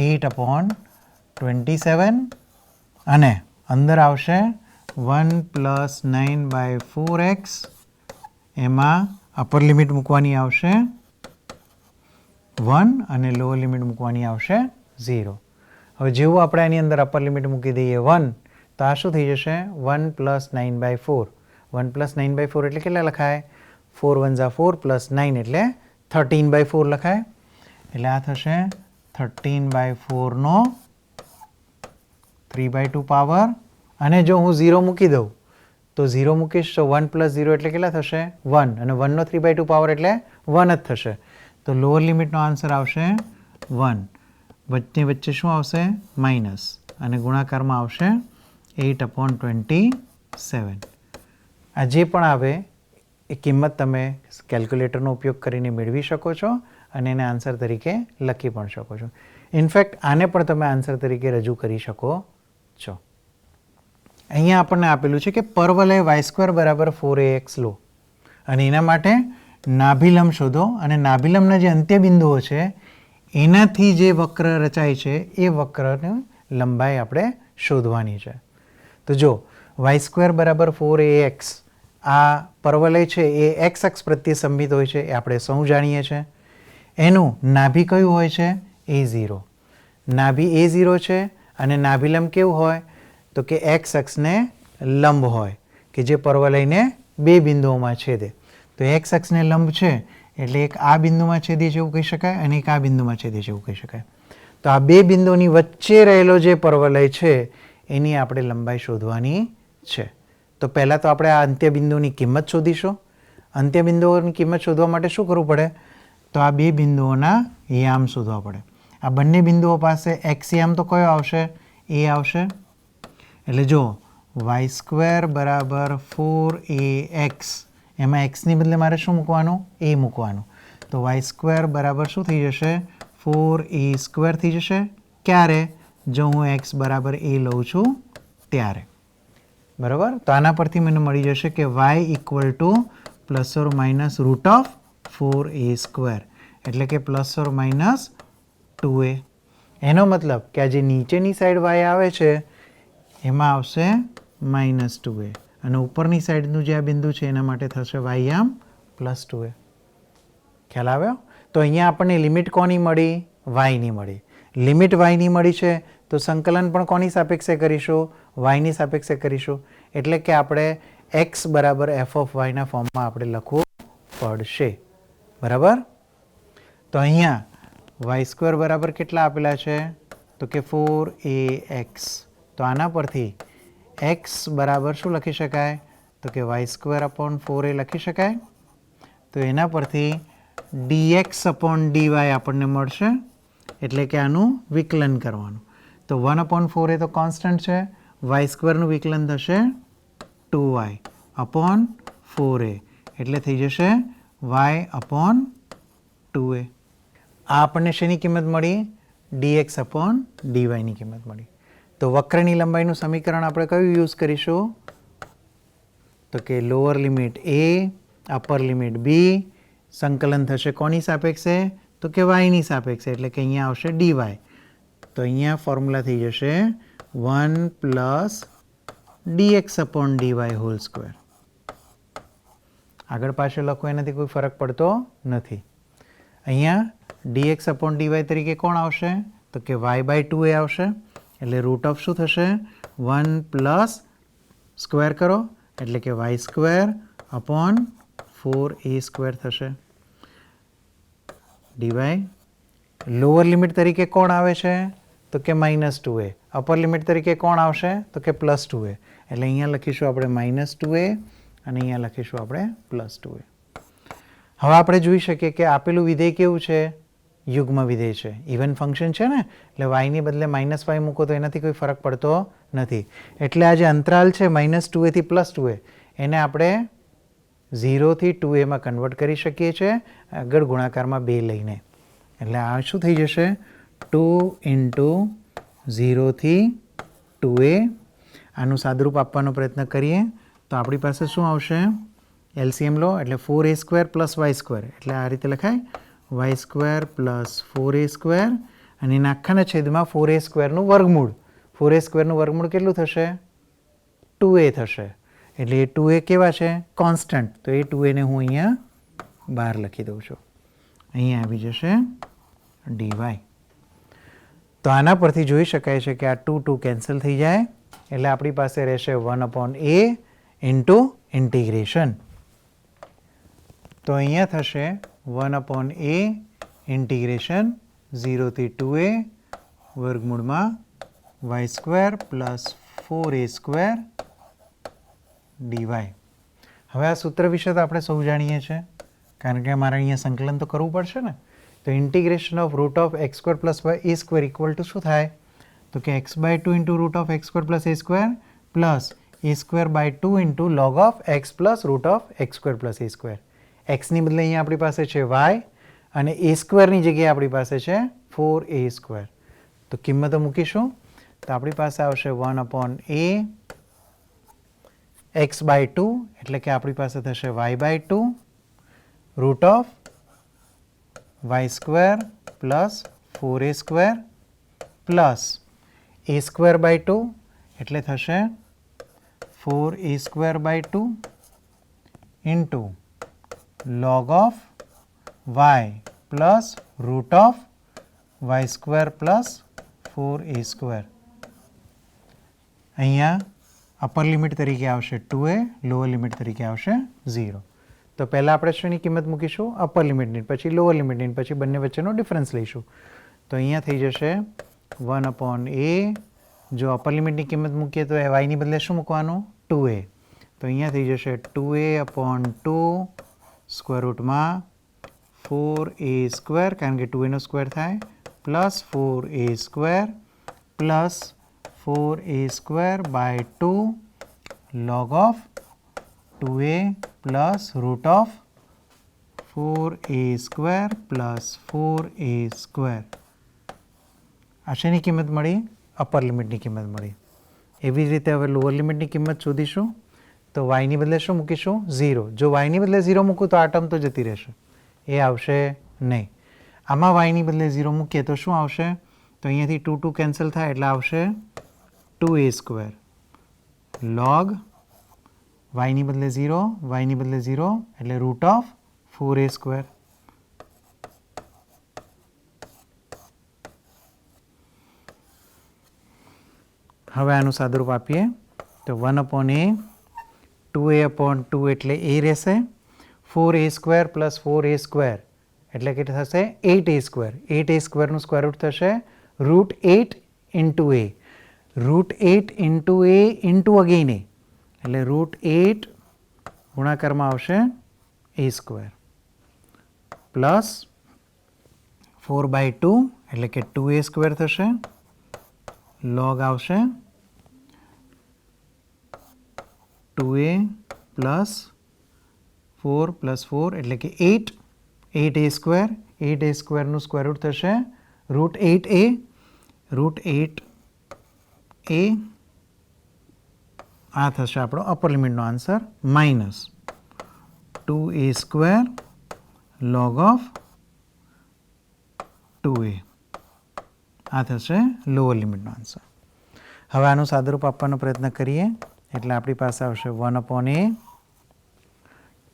8/27 અને અંદર આવશે 1 + 9/4x, એમાં અપર લિમિટ મૂકવાની આવશે 1 અને લોઅર લિમિટ મૂકવાની આવશે 0. હવે જેવું આપણે આની અંદર અપર લિમિટ મૂકી દઈએ 1, તો આ શું થઈ જશે? 1 + 9/4. 1 + 9/4 એટલે કેટલા લખાય? 4 × 1 = 4 + 9 એટલે 13/4 લખાય. એટલે આ થશે 13/4 નો 3/2 પાવર. અને જો હું 0 મૂકી દઉં તો 0 મૂકીશ તો 1 + 0 એટલે કેટલા થશે? 1 અને 1 નો 3/2 પાવર એટલે 1 જ થશે. તો લોઅર લિમિટનો આન્સર આવશે 1. વચ્ચે શું આવશે? માઇનસ અને ગુણાકારમાં આવશે 8/27. આ જે પણ આવે એ કિંમત તમે કેલ્ક્યુલેટરનો ઉપયોગ કરીને મેળવી શકો છો અને એને આન્સર તરીકે લખી પણ શકો છો. ઇનફેક્ટ આને પણ તમે આન્સર તરીકે રજૂ કરી શકો છો. અહીંયા આપણને આપેલું છે કે પરવલય y² = 4ax લો અને એના માટે નાભિલંબ શોધો અને નાભિલંબના જે અંત્યબિંદુઓ છે એનાથી જે વક્ર રચાય છે એ વક્રની લંબાઈ આપણે શોધવાની છે. તો જો y² = 4ax, આ પરવલય છે એ x અક્ષ પ્રત્યે સંબંધિત હોય છે, એ આપણે સૌ જાણીએ છીએ. એનું નાભી કયું હોય છે? a0. નાભી a0 છે અને નાભિલંબ કેવું હોય? તો કે x અક્ષને લંબ હોય કે જે પરવલયને બે બિંદુઓમાં છેદે. તો x અક્ષને લંબ છે એટલે એક આ બિંદુમાં છેદે છે એવું કહી શકાય અને એક આ બિંદુમાં છેદે છે એવું કહી શકાય. તો આ બે બિંદુઓની વચ્ચે રહેલો જે પરવલય છે એની આપણે લંબાઈ શોધવાની છે. તો પહેલાં તો આપણે આ અંત્યબિંદુની કિંમત શોધીશું. અંત્યબિંદુઓની કિંમત શોધવા માટે શું કરવું પડે? તો આ બે બિંદુઓના યામ શોધવા પડે. આ બંને બિંદુઓ પાસે x યામ તો કયો આવશે? a આવશે. એટલે જો y² = 4ax, એમાં xની બદલે મારે શું મૂકવાનું? a મૂકવાનું. તો y² બરાબર શું થઈ જશે? 4a² થઈ જશે. ક્યારે? જો હું x = a લઉં છું ત્યારે. બરાબર? તો આના પરથી મને મળી જશે કે y = ±√4a², એટલે કે ±2a. એનો મતલબ કે આ જે નીચેની સાઈડ y આવે છે એમાં આવશે -2a અને ઉપરની સાઈડનું જે આ બિંદુ છે એના માટે થશે y યામ +2a. ખ્યાલ આવ્યો? તો અહીંયા આપણને લિમિટ કોની મળી? yની મળી. લિમિટ yની મળી છે તો સંકલન પણ કોની સાપેક્ષે કરીશું? yની સાપેક્ષે કરીશું. એટલે કે આપણે x = f(y) ના ફોર્મમાં આપણે લખવું પડશે. બરાબર? તો અહીંયા y² બરાબર કેટલા આપેલા છે? તો કે 4ax. તો આના પરથી x બરાબર શું લખી શકાય? તો કે y²/4a લખી શકાય. તો એના પરથી dx/dy આપણને મળશે, એટલે કે આનું વિકલન કરવાનું. તો 1/4a તો કોન્સ્ટન્ટ છે, y²નું વિકલન થશે 2y/4a એટલે થઈ જશે y/2a. આ આપણને શેની કિંમત મળી? dx/dy ની કિંમત મળી. તો વક્રની લંબાઈનું સમીકરણ આપણે કયું યુઝ કરીશું? તો કે lower limit a, upper limit b, સંકલન થશે કોની સાપેક્ષે? તો કે yની સાપેક્ષે, એટલે કે અહીંયા આવશે dy. તો અહીંયા ફોર્મ્યુલા થઈ જશે 1 + dx/dy². આગળ પાછળ લખો એનાથી કોઈ ફરક પડતો નથી. અહીંયા dx/dy તરીકે કોણ આવશે? તો કે y/2a આવશે. એટલે રૂટ ઓફ શું થશે? 1 પ્લસ સ્ક્વેર કરો એટલે કે y²/4a² થશે. ડીવાય લોઅર લિમિટ તરીકે કોણ આવે છે? તો કે -2a. અપર લિમિટ તરીકે કોણ આવશે? તો કે +2a. એટલે અહીંયા લખીશું આપણે -2a અને અહીંયા લખીશું આપણે +2a. હવે આપણે જોઈ શકીએ કે આપેલું વિધેય કેવું છે? યુગ્મ વિધેય છે. ઇવન ફંક્શન છે ને, એટલે વાયની બદલે -y મૂકો તો એનાથી કોઈ ફરક પડતો નથી. એટલે આ જે અંતરાલ છે -2a થી +2a એને આપણે 0 થી 2a માં કન્વર્ટ કરી શકીએ છીએ આગળ ગુણાકારમાં 2 લઈને. એટલે આ શું થઈ જશે? 2 × 0 થી 2a. આનું સાદુરૂપ આપવાનો પ્રયત્ન કરીએ તો આપણી પાસે શું આવશે? એલસીએમ લો એટલે 4a² + y². એટલે આ રીતે લખાય y² + 4a² અને એના આખાના છેદમાં 4a² નું વર્ગમૂળ. 4a² નું વર્ગમૂળ કેટલું થશે? 2a થશે. એટલે એ 2a કેવા છે? કોન્સ્ટન્ટ. તો એ 2a ને હું અહીંયા બહાર લખી દઉં છું. અહીંયા આવી જશે dy. તો આના પરથી જોઈ શકાય છે કે આ 2 કેન્સલ થઈ જાય એટલે આપણી પાસે રહેશે 1/a * ઇન્ટિગ્રેશન. તો અહીંયા થશે 1/a ઇન્ટિગ્રેશન 0 થી 2a વર્ગમૂળમાં y² + 4a² dy. હવે આ સૂત્ર વિશે તો આપણે સૌ જાણીએ છીએ કારણ કે મારે અહીંયા સંકલન તો કરવું પડશે ને. તો integration of root of x² + a² equal to શું થાય? તો કે x/2 × root of x² + a² plus a²/2 × log of x + root of x² + a². એક્સની બદલે અહીંયા આપણી પાસે છે y અને a²ની જગ્યાએ આપણી પાસે છે 4a². તો કિંમતો મૂકીશું તો આપણી પાસે આવશે 1/a x/2 એટલે કે આપણી પાસે થશે y/2 root of y² + 4a² plus a²/2 એટલે થશે 4a²/2 into log of y plus root of y² plus 4a². અહીંયા અપર લિમિટ તરીકે આવશે 2a, લોઅર લિમિટ તરીકે આવશે 0. તો પહેલાં આપણે શેની કિંમત મૂકીશું? અપર લિમિટની, પછી લોઅર લિમિટની, પછી બંને વચ્ચેનો ડિફરન્સ લઈશું. તો અહીંયા થઈ જશે 1/a. જો અપર લિમિટની કિંમત મૂકીએ તો yની બદલે શું મૂકવાનું? 2a. તો અહીંયા થઈ જશે 2a/2 સ્ક્વેર રૂટમાં 4a² કારણ કે 2a નો સ્ક્વેર થાય plus 4a² plus 4a²/2 log of 2a plus root of 4a² plus 4a². આ શેની કિંમત મળી? અપર લિમિટની કિંમત મળી. એવી જ રીતે હવે લોઅર લિમિટની કિંમત શોધીશું. તો yની બદલે શું મૂકીશું? 0. જો yની બદલે 0 મૂકું તો આ ટર્મ તો જતી રહેશે, એ આવશે નહીં. આમાં yની બદલે 0 મૂકીએ તો શું આવશે? તો અહીંયાથી 2 કેન્સલ થાય એટલે આવશે 2a² log yની બદલે 0, yની બદલે 0 એટલે રૂટ ઓફ 4a². હવે આનું સાદુરૂપ આપીએ તો 1/a 2a/2 એટલે a રહેશે. 4a² પ્લસ 4a² એટલે કે થશે 8a². 8a² નું સ્ક્વેર રૂટ થશે √8 × a. √8 × a into again a એટલે √8 ગુણાકારમાં આવશે a² પ્લસ 4/2 એટલે કે 2a² થશે. લોગ આવશે 2a પ્લસ 4 પ્લસ 4 એટલે કે 8. 8a². 8a² નું સ્ક્વેર રૂટ થશે √8a. √8a આ થશે આપણો અપર લિમિટનો answer minus 2a² log of 2a. આ થશે લોઅર લિમિટનો આન્સર. હવે આનું સાદુરૂપ આપવાનો પ્રયત્ન કરીએ એટલે આપણી પાસે આવશે 1/a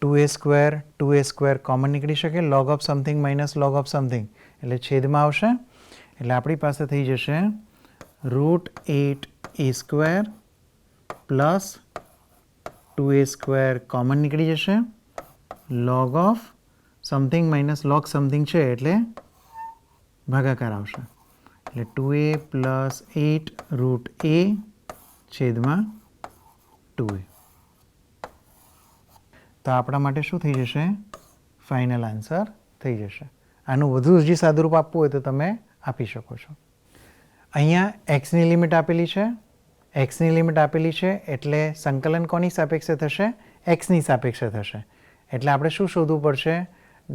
2a² કોમન નીકળી શકે. log of something minus log of something એટલે છેદમાં આવશે એટલે આપણી પાસે થઈ જશે √8a² પ્લસ 2a² કોમન નીકળી જશે, log of something minus log something છે એટલે ભાગાકાર આવશે, એટલે 2a પ્લસ 8 √a છેદમાં 2a. તો આપણા માટે શું થઈ જશે? ફાઇનલ આન્સર થઈ જશે. આનું વધુ હજી સાદુરૂપ આપવું હોય તો તમે આપી શકો છો. અહીંયા એક્સની લિમિટ આપેલી છે, એક્સની લિમિટ આપેલી છે એટલે સંકલન કોની સાપેક્ષે થશે? એક્સની સાપેક્ષે થશે. એટલે આપણે શું શોધવું પડશે?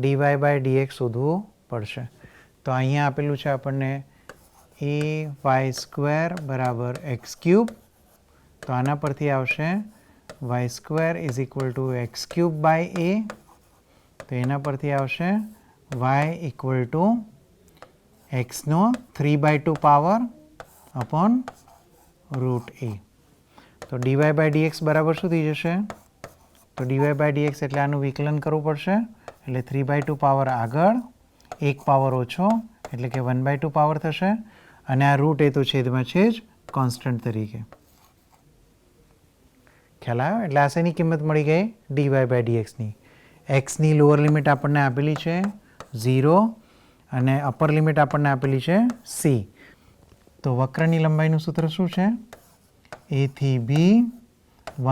dy/dx શોધવું પડશે. તો અહીંયા આપેલું છે આપણને ay² બરાબર x³. તો આના પરથી આવશે y² = x³/a. તો એના પરથી આવશે y = x નો 3/2 પાવર અપોન √a. તો dy/dx બરાબર શું થઈ જશે? તો dy/dx એટલે આનું વિકલન કરવું પડશે, એટલે 3/2 પાવર આગળ, 1 પાવર ઓછો એટલે કે 1/2 પાવર થશે, અને આ √a તો છેદમાં છે જ કોન્સ્ટન્ટ તરીકે. ખ્યાલ આવ્યો? એટલે આ શેની કિંમત મળી ગઈ? dy/dxની. એક્સની લોઅર લિમિટ આપણને આપેલી છે 0 અને અપર લિમિટ આપણને આપેલી છે c. તો વક્રની લંબાઈનું સૂત્ર શું છે? a થી b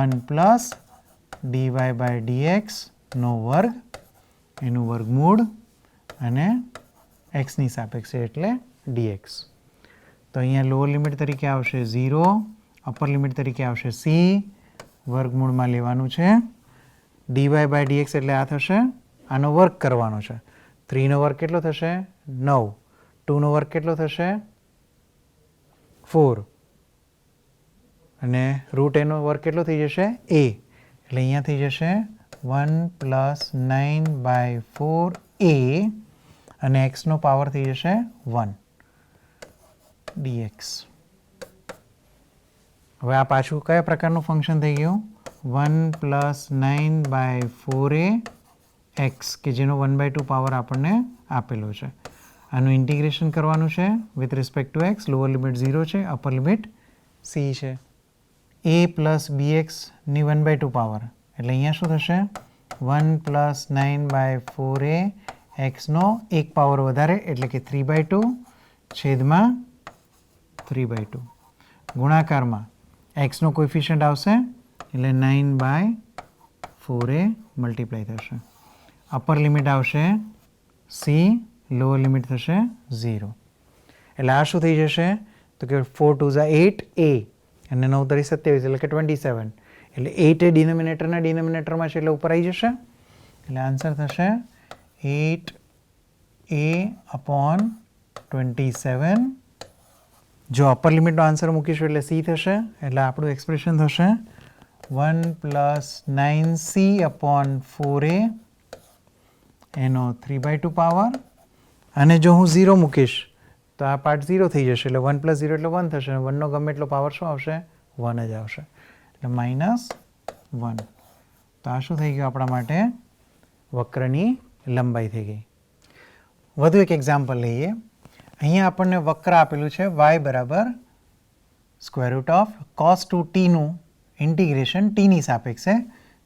1 પ્લસ dy/dx નો વર્ગ, એનું વર્ગમૂળ, અને એક્સની સાપેક્ષે એટલે dx. તો અહીંયા લોઅર લિમિટ તરીકે આવશે 0, અપર લિમિટ તરીકે આવશે c, વર્ગમૂળમાં લેવાનું છે. dy/dx એટલે આ થશે, આનો વર્ગ કરવાનો છે. 3 નો વર્ગ કેટલો થશે? 9. 2 નો વર્ગ કેટલો થશે? 4. અને √a નો વર્ગ કેટલો થઈ જશે? a. એટલે અહીંયા થઈ જશે 1 પ્લસ 9/4a, અને એક્સનો પાવર થઈ જશે 1 dx. હવે આ પાછું કયા પ્રકારનું ફંક્શન થઈ ગયું? 1 પ્લસ 9/4a એક્સ, કે જેનો 1/2 પાવર આપણને આપેલો છે. આનું ઇન્ટિગ્રેશન કરવાનું છે with respect to x. Lower limit 0 છે, અપર લિમિટ c છે. a પ્લસ bxની 1/2 પાવર એટલે અહીંયા શું થશે? 1 પ્લસ 9/4a એક્સનો 1 પાવર વધારે એટલે કે 3/2 છેદમાં 3/2. ગુણાકારમાં એક્સનો કોએફિશિયન્ટ આવશે એટલે 9/4a મલ્ટીપ્લાય થશે. અપર લિમિટ આવશે c, લોઅર લિમિટ થશે 0. એટલે આ શું થઈ જશે? તો કે 4 2 8a અને 9 3 27 એટલે કે 27. એટલે 8 એ ડિનોમિનેટરમાં છે એટલે ઉપર આવી જશે. એટલે આન્સર થશે 8a/27. જો અપર લિમિટનો આન્સર મૂકીશું એટલે c થશે. એટલે આપણું એક્સપ્રેશન થશે 1 પ્લસ 9c/4a એનો 3/2 પાવર. અને જો હું 0 મૂકીશ તો આ પાર્ટ 0 થઈ જશે, એટલે 1 પ્લસ 0 એટલે 1 થશે, અને 1નો ગમે એટલો પાવર શું આવશે? 1 જ આવશે, એટલે -1. તો આ શું થઈ ગયું આપણા માટે? વક્રની લંબાઈ થઈ ગઈ. વધુ એક એક્ઝામ્પલ લઈએ. અહીંયા આપણને વક્ર આપેલું છે y બરાબર √ cos 2t નું ઇન્ટિગ્રેશન ટીની સાપેક્ષે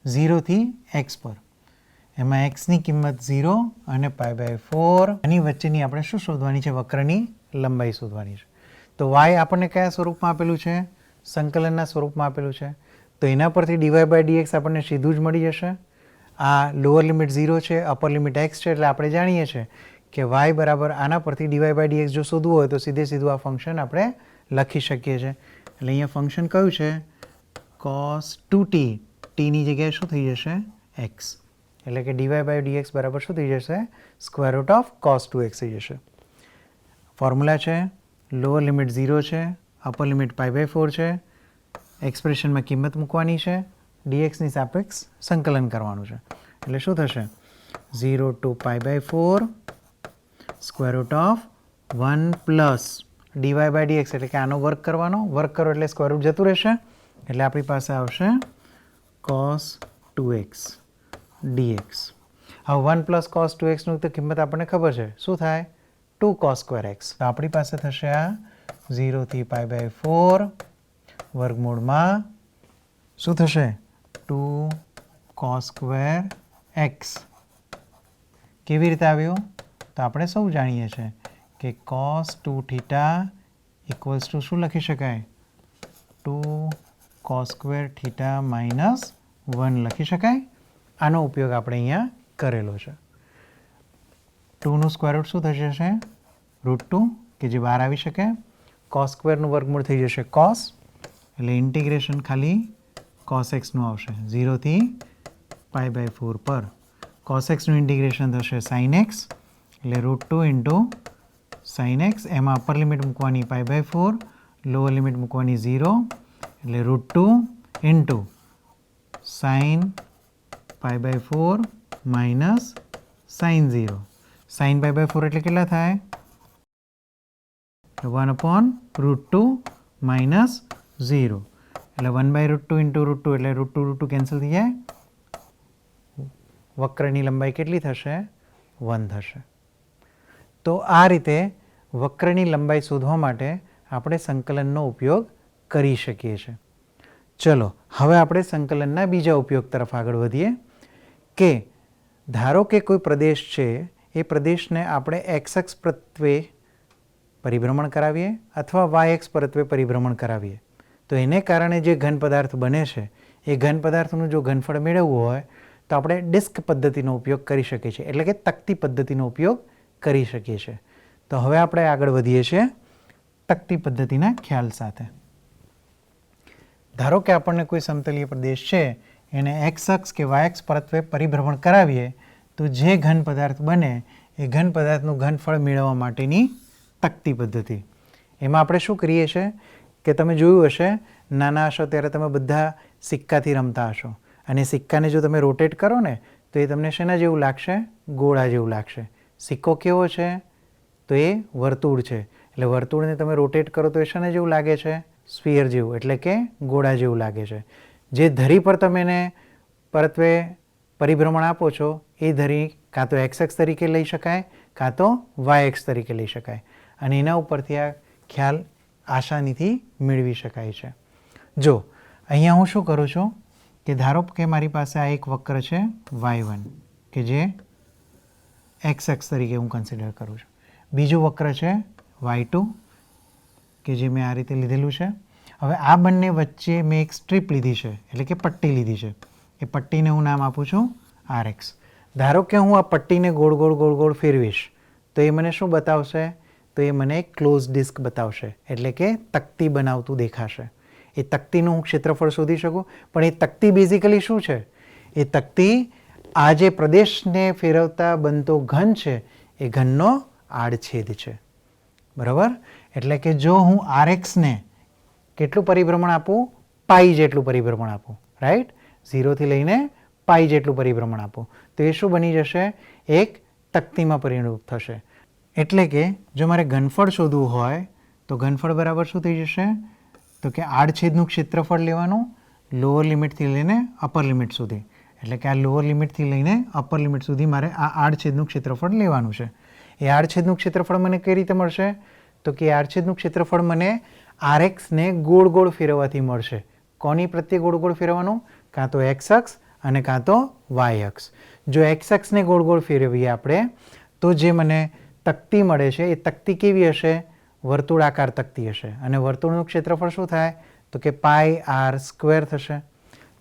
0 થી x પર. એમાં એક્સની કિંમત 0 અને π/4. એની વચ્ચેની આપણે શું શોધવાની છે? વક્રની લંબાઈ શોધવાની છે. તો y આપણને કયા સ્વરૂપમાં આપેલું છે? સંકલનના સ્વરૂપમાં આપેલું છે. તો એના પરથી dy/dx આપણને સીધું જ મળી જશે. આ લોઅર લિમિટ 0 છે, અપર લિમિટ x છે, એટલે આપણે જાણીએ છીએ કે y બરાબર આના પરથી dy/dx જો શોધવું હોય તો સીધું આ ફંક્શન આપણે લખી શકીએ છીએ. એટલે અહીંયા ફંક્શન કયું છે? cos 2t. ટીની જગ્યાએ શું થઈ જશે? x. એટલે કે dy/dx બરાબર શું થઈ જશે? √ cos 2x થઈ જશે. ફોર્મ્યુલા છે, લોઅર લિમિટ 0 છે, અપર લિમિટ π/4 છે. એક્સપ્રેશનમાં કિંમત મૂકવાની છે, dxની સાપેક્ષ સંકલન કરવાનું છે. એટલે શું થશે? 0 to π/4 √ 1 પ્લસ dy/dx એટલે કે આનો વર્ગ કરવાનો. વર્ગ કરો એટલે સ્ક્વેર રૂટ જતું રહેશે, એટલે આપણી પાસે આવશે cos 2x dx. હવે 1 પ્લસ cos 2x નું તો કિંમત આપણને ખબર છે. શું થાય? 2 cos સ્ક્વેર એક્સ. તો આપણી પાસે થશે આ 0 થી π/4 વર્ગમૂળમાં શું થશે 2 cos સ્ક્વેર એક્સ. કેવી રીતે આવ્યું? તો આપણે સૌ જાણીએ છીએ કે cos 2θ ઇક્વલ્સ ટુ શું લખી શકાય 2 cos સ્ક્વેર θ માઇનસ 1 લખી શકાય. આનો ઉપયોગ આપણે અહીંયા કરેલો છે. 2નું સ્ક્વેર રૂટ શું થઈ જશે √2 કે જે બહાર આવી શકે. cos સ્ક્વેરનું વર્ગમૂળ થઈ જશે cos, એટલે ઇન્ટિગ્રેશન ખાલી cos એક્સનું આવશે 0 થી π/4 પર. cos એક્સનું ઇન્ટિગ્રેશન થશે sin એક્સ, એટલે √2 ઇન્ટુ sin એક્સ. એમાં અપર લિમિટ મૂકવાની π/4, લોઅર લિમિટ મૂકવાની 0, એટલે √2 into sin π/4 minus sin 0. sin π/4 એટલે કેટલા થાય 1/√2 માઇનસ 0, એટલે 1/√2 ઇન્ટુ √2 એટલે √2 કેન્સલ થઈ જાય. વક્રની લંબાઈ કેટલી થશે 1 થશે. તો આ રીતે વક્રની લંબાઈ શોધવા માટે આપણે સંકલનનો ઉપયોગ કરી શકીએ છીએ. ચલો હવે આપણે સંકલનના બીજા ઉપયોગ તરફ આગળ વધીએ કે ધારો કે કોઈ પ્રદેશ છે, એ પ્રદેશને આપણે એક્સ અક્ષ પરત્વે પરિભ્રમણ કરાવીએ અથવા વાય અક્ષ પરત્વે પરિભ્રમણ કરાવીએ, તો એને કારણે જે ઘન પદાર્થ બને છે એ ઘન પદાર્થનું જો ઘનફળ મેળવવું હોય તો આપણે ડિસ્ક પદ્ધતિનો ઉપયોગ કરી શકીએ છીએ, એટલે કે તકતી પદ્ધતિનો ઉપયોગ કરી શકીએ છીએ. તો હવે આપણે આગળ વધીએ છીએ તકતી પદ્ધતિના ખ્યાલ સાથે. ધારો કે આપણને કોઈ સમતલીય પ્રદેશ છે, એને એક્સ અક્ષ કે વાય અક્ષ પરત્વે પરિભ્રમણ કરાવીએ તો જે ઘન પદાર્થ બને એ ઘન પદાર્થનું ઘનફળ મેળવવા માટેની તકતી પદ્ધતિ. એમાં આપણે શું કરીએ છીએ કે તમે જોયું હશે નાના હશો ત્યારે તમે બધા સિક્કાથી રમતા હશો, અને સિક્કાને જો તમે રોટેટ કરો ને તો એ તમને શેના જેવું લાગશે ગોળા જેવું લાગશે. સિક્કો કેવો છે તો એ વર્તુળ છે, એટલે વર્તુળને તમે રોટેટ કરો તો એ શેના જેવું લાગે છે સ્ફિયર જેવું, એટલે કે ગોળા જેવું લાગે છે. જે ધરી પર તમે એને પરત્વે પરિભ્રમણ આપો છો એ ધરી કાં તો એક્સ અક્ષ તરીકે લઈ શકાય કાં તો વાય અક્ષ તરીકે લઈ શકાય, અને એના ઉપરથી આ ખ્યાલ આસાનીથી મેળવી શકાય છે. જો અહીંયા હું શું કરું છું કે ધારો કે મારી પાસે આ એક વક્ર છે y1 કે જે એક્સ અક્ષ તરીકે હું કન્સિડર કરું છું. બીજું વક્ર છે y2 કે જે મેં આ રીતે લીધેલું છે. હવે આ બંને વચ્ચે મેં એક સ્ટ્રીપ લીધી છે, એટલે કે પટ્ટી લીધી છે. એ પટ્ટીને હું નામ આપું છું RX. ધારો કે હું આ પટ્ટીને ગોળ ગોળ ગોળ ગોળ ફેરવીશ તો એ મને શું બતાવશે, તો એ મને એક ક્લોઝ ડિસ્ક બતાવશે, એટલે કે તકતી બનાવતું દેખાશે. એ તકતીનું હું ક્ષેત્રફળ શોધી શકું, પણ એ તકતી બેઝિકલી શું છે, એ તકતી આ જે પ્રદેશને ફેરવતા બનતો ઘન છે એ ઘનનો આડછેદ છે. બરાબર? એટલે કે જો હું RXને કેટલું પરિભ્રમણ આપું પાઈ જેટલું પરિભ્રમણ આપું, રાઈટ, 0 થી લઈને પાઈ જેટલું પરિભ્રમણ આપું, તો એ શું બની જશે એક તકતીમાં પરિણત થશે. એટલે કે જો મારે ઘનફળ શોધવું હોય તો ઘનફળ બરાબર શું થઈ જશે, તો કે આડછેદનું ક્ષેત્રફળ લેવાનું લોઅર લિમિટથી લઈને અપર લિમિટ સુધી, એટલે કે આ લોઅર લિમિટથી લઈને અપર લિમિટ સુધી મારે આ આડછેદનું ક્ષેત્રફળ લેવાનું છે. એ આડછેદનું ક્ષેત્રફળ મને કઈ રીતે મળશે, તો કે આડછેદનું ક્ષેત્રફળ મને RXને ગોળ ગોળ ફેરવવાથી મળશે. કોની પ્રત્યે ગોળ ગોળ ફેરવવાનું, કાં તો એક્સ અક્ષ અને કાં તો વાય અક્ષ. જો એક્સ અક્ષને ગોળ ગોળ ફેરવીએ આપણે તો જે મને તકતી મળે છે એ તકતી કેવી હશે, વર્તુળાકાર તકતી હશે, અને વર્તુળનું ક્ષેત્રફળ શું થાય તો કે πr² થશે.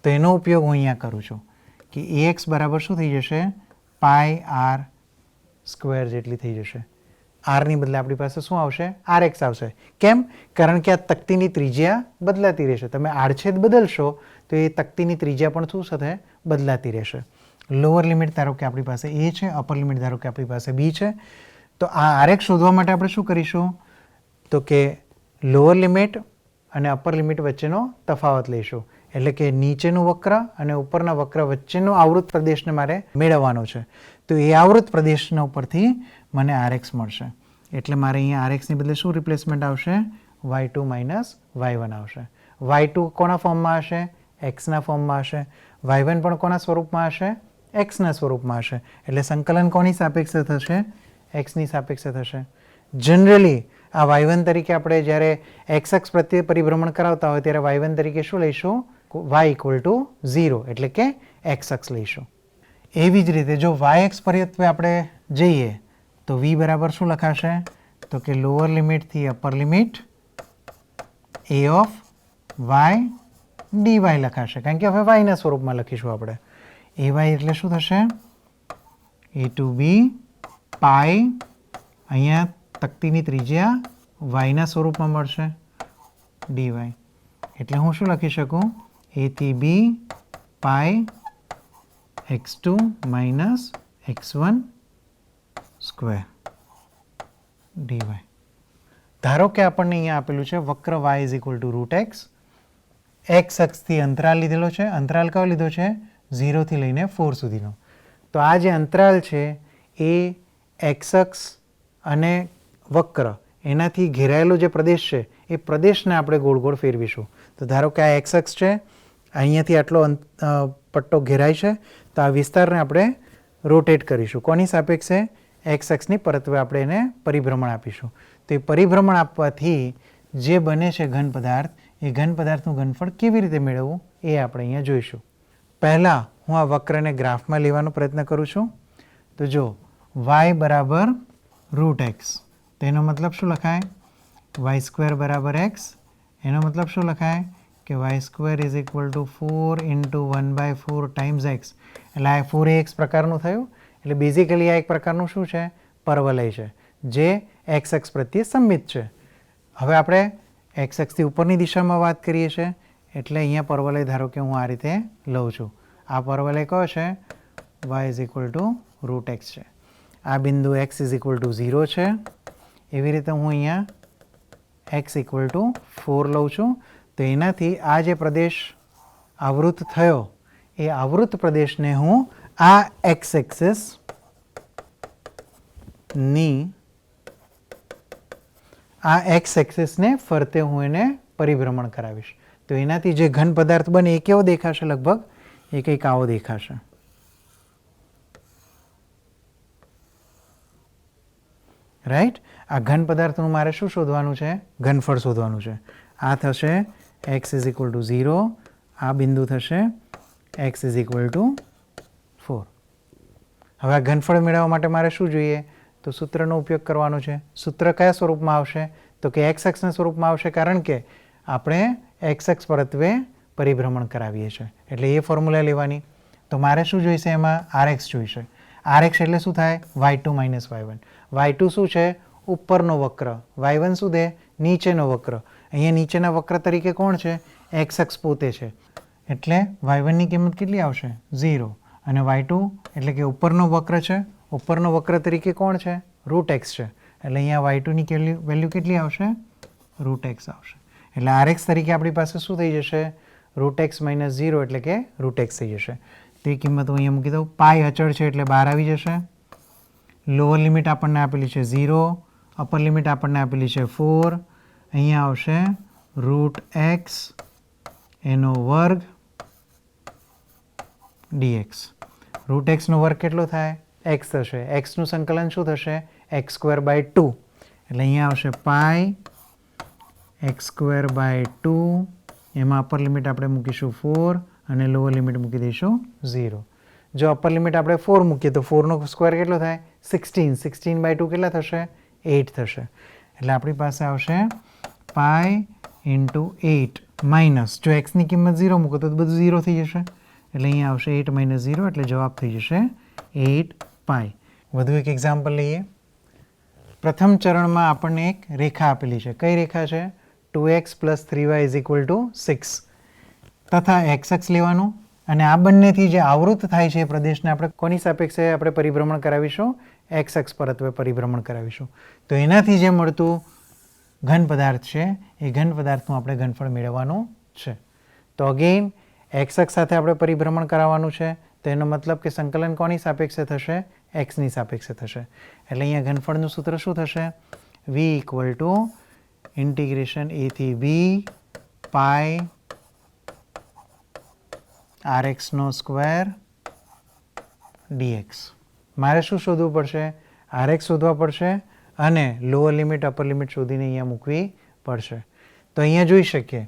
તો એનો ઉપયોગ હું અહીંયા કરું છું કે AX બરાબર શું થઈ જશે πr² જેટલી થઈ જશે. આરની બદલે આપણી પાસે શું આવશે RX આવશે. કેમ? કારણ કે આ તકતીની ત્રિજ્યા બદલાતી રહેશે. તમે આડછેદ બદલશો તો એ તકતીની ત્રિજ્યા પણ શું થશે બદલાતી રહેશે. લોઅર લિમિટ ધારો કે આપણી પાસે A છે, અપર લિમિટ ધારો કે આપણી પાસે B છે. તો આ RX શોધવા માટે આપણે શું કરીશું, તો કે લોઅર લિમિટ અને અપર લિમિટ વચ્ચેનો તફાવત લઈશું, એટલે કે નીચેનું વક્ર અને ઉપરના વક્ર વચ્ચેનો આવૃત પ્રદેશને મારે મેળવવાનો છે. તો એ આવૃત પ્રદેશના ઉપરથી મને RX મળશે, એટલે મારે અહીંયા RXની બદલે શું રિપ્લેસમેન્ટ આવશે, y2 માઇનસ y1 આવશે. y2 કોના ફોર્મમાં હશે, એક્સના ફોર્મમાં હશે. y1 પણ કોના સ્વરૂપમાં હશે, એક્સના સ્વરૂપમાં હશે. એટલે સંકલન કોની સાપેક્ષે થશે, એક્સની સાપેક્ષે થશે. જનરલી આ y1 તરીકે આપણે જ્યારે એક્સ અક્ષ પ્રત્યે પરિભ્રમણ કરાવતા હોય ત્યારે y1 તરીકે શું લઈશું? y ઇક્વલ ટુ 0 એટલે કે એક્સ અક્ષ લઈશું. એવી જ રીતે જો y અક્ષ પરત્વે આપણે જઈએ તો v બરાબર શું લખાશે? તો કે લોઅર લિમિટથી upper limit a of y dy લખાશે, કારણ કે હવે y ના સ્વરૂપમાં લખીશું આપણે. ay એટલે શું થશે? a ટુ b પાઈ, અહીંયા તકતીની ત્રિજ્યા y ના સ્વરૂપમાં મળશે dy. એટલે હું શું લખી શકું? a થી b pi x2 minus x1 square dy. ધારો કે આપણને અહીંયા આપેલું છે વક્ર y is equal to root x. X અક્ષથી અંતરાલ લીધેલો છે. અંતરાલ કયો લીધો છે? 0 થી લઈને 4 સુધીનો. તો આ જે અંતરાલ છે એ એક્સ અક્ષ અને વક્ર એનાથી ઘેરાયેલો જે પ્રદેશ છે એ પ્રદેશને આપણે ગોળ ગોળ ફેરવીશું. તો ધારો કે આ એક્સ અક્ષ છે, અહીંયાથી આટલો પટ્ટો ઘેરાય છે, તો આ વિસ્તારને આપણે રોટેટ કરીશું. કોની સાપેક્ષે? એક્સ અક્ષની પરત્વે આપણે એને પરિભ્રમણ આપીશું. તો એ પરિભ્રમણ આપવાથી જે બને છે ઘન પદાર્થ, એ ઘન પદાર્થનું ઘનફળ કેવી રીતે મેળવવું એ આપણે અહીંયા જોઈશું. પહેલાં હું આ વક્રને ગ્રાફમાં લેવાનો પ્રયત્ન કરું છું. તો જો y બરાબર રૂટ એક્સ, તેનો મતલબ શું લખાય? વાય સ્ક્વેર બરાબર એક્સ. એનો મતલબ શું લખાય? કે y square is equal to 4 into 1/4 times x. એટલે આ 4ax પ્રકારનું થયું. એટલે બેઝિકલી આ એક પ્રકારનું શું છે? પરવલય છે, જે એક્સ અક્ષ પ્રત્યે સંમિત છે. હવે આપણે એક્સ અક્ષથી ઉપરની દિશામાં વાત કરીએ છીએ, એટલે અહીંયા પરવલય ધારો કે હું આ રીતે લઉં છું. આ પરવલય કયો છે? y is equal to root x છે. આ બિંદુ x ઇઝ ઇક્વલ ટુ 0 છે. એવી રીતે હું અહીંયા x ઇક્વલ ટુ 4 લઉં છું. તો એનાથી આ જે પ્રદેશ આવૃત થયો એ આવૃત પ્રદેશને હું આ એક્સ એક્સિસ ની આ એક્સ એક્સિસને ફરતે હું એને પરિભ્રમણ કરાવીશ. તો એનાથી જે ઘન પદાર્થ બને એ કેવો દેખાશે? લગભગ એ કંઈક આવો દેખાશે. રાઈટ? આ ઘન પદાર્થનું મારે શું શોધવાનું છે? ઘનફળ શોધવાનું છે. આ થશે x ઇઝ ઇક્વલ ટુ 0, આ બિંદુ થશે x ઇઝ ઇક્વલ ટુ 4. હવે આ ઘનફળ મેળવવા માટે મારે શું જોઈએ? તો સૂત્રનો ઉપયોગ કરવાનો છે. સૂત્ર કયા સ્વરૂપમાં આવશે? તો કે એક્સ અક્ષના સ્વરૂપમાં આવશે, કારણ કે આપણે એક્સ અક્ષ પરત્વે પરિભ્રમણ કરાવીએ છીએ. એટલે એ ફોર્મ્યુલા લેવાની. તો મારે શું જોઈશે? એમાં આરએક્સ જોઈશે. આરએક્સ એટલે શું થાય? y2 minus y1. y2 શું છે? ઉપરનો વક્ર. y1 શું દે? નીચેનો વક્ર. અહીંયા નીચેના વક્ર તરીકે કોણ છે? એક્સ અક્ષ પોતે છે. એટલે y1ની કિંમત કેટલી આવશે? 0. અને y2 એટલે કે ઉપરનો વક્ર છે. ઉપરનો વક્ર તરીકે કોણ છે? રૂટ એક્સ છે. એટલે અહીંયા y2ની વેલ્યુ કેટલી આવશે? રૂટ એક્સ આવશે. એટલે આરએક્સ તરીકે આપણી પાસે શું થઈ જશે? રૂટ એક્સ માઇનસ 0 એટલે કે રૂટ એક્સ થઈ જશે. તે કિંમત હું અહીંયા મૂકી દઉં. પાઈ અચળ છે એટલે બહાર આવી જશે. લોઅર લિમિટ આપણને આપેલી છે 0, અપર લિમિટ આપણને આપેલી છે 4. અહીંયા આવશે રૂટ એક્સ એનો વર્ગ dx. રૂટ એક્સનો વર્ગ કેટલો થાય? એક્સ થશે. એક્સનું સંકલન શું થશે? X square by 2. એટલે અહીંયા આવશે પાઈ એક્સ સ્ક્વેર બાય 2. એમાં અપર લિમિટ આપણે મૂકીશું 4 અને લોઅર લિમિટ મૂકી દઈશું 0. જો અપર લિમિટ આપણે 4 મૂકીએ તો 4નો સ્ક્વેર કેટલો થાય? 16. 16 બાય 2 કેટલા થશે? 8 થશે. એટલે આપણી પાસે આવશે પાઈ ઇન્ટુ 8 માઇનસ, જો એક્સની કિંમત 0 મૂકો તો બધું 0 થઈ જશે. એટલે અહીંયા આવશે 8 માઇનસ 0 એટલે જવાબ થઈ જશે 8 પાઈ. વધુ એક એક્ઝામ્પલ લઈએ. પ્રથમ ચરણમાં આપણને એક રેખા આપેલી છે. કઈ રેખા છે? 2x plus 3y is equal two 6 તથા એક્સ અક્ષ લેવાનું, અને આ બંનેથી જે આવૃત થાય છે એ પ્રદેશને આપણે કોની સાપેક્ષે આપણે પરિભ્રમણ કરાવીશું? એક્સ અક્ષ પરત્વે પરિભ્રમણ કરાવીશું. તો એનાથી જે મળતું ઘન પદાર્થ છે એ ઘન પદાર્થનું આપણે ઘનફળ મેળવવાનું છે. તો અગેઇન એક્સ અક્ષ સાથે આપણે પરિભ્રમણ કરાવવાનું છે. તો એનો મતલબ કે સંકલન કોની સાપેક્ષે થશે? એક્સની સાપેક્ષે થશે. એટલે અહીંયા ઘનફળનું સૂત્ર શું થશે? v equal to integration a થી b પાઈ આરએક્સનો સ્ક્વેર dx. મારે શું શોધવું પડશે? આરએક્સ શોધવા પડશે અને લોઅર લિમિટ અપર લિમિટ શોધીને અહીંયા મૂકવી પડશે. તો અહીંયા જોઈ શકીએ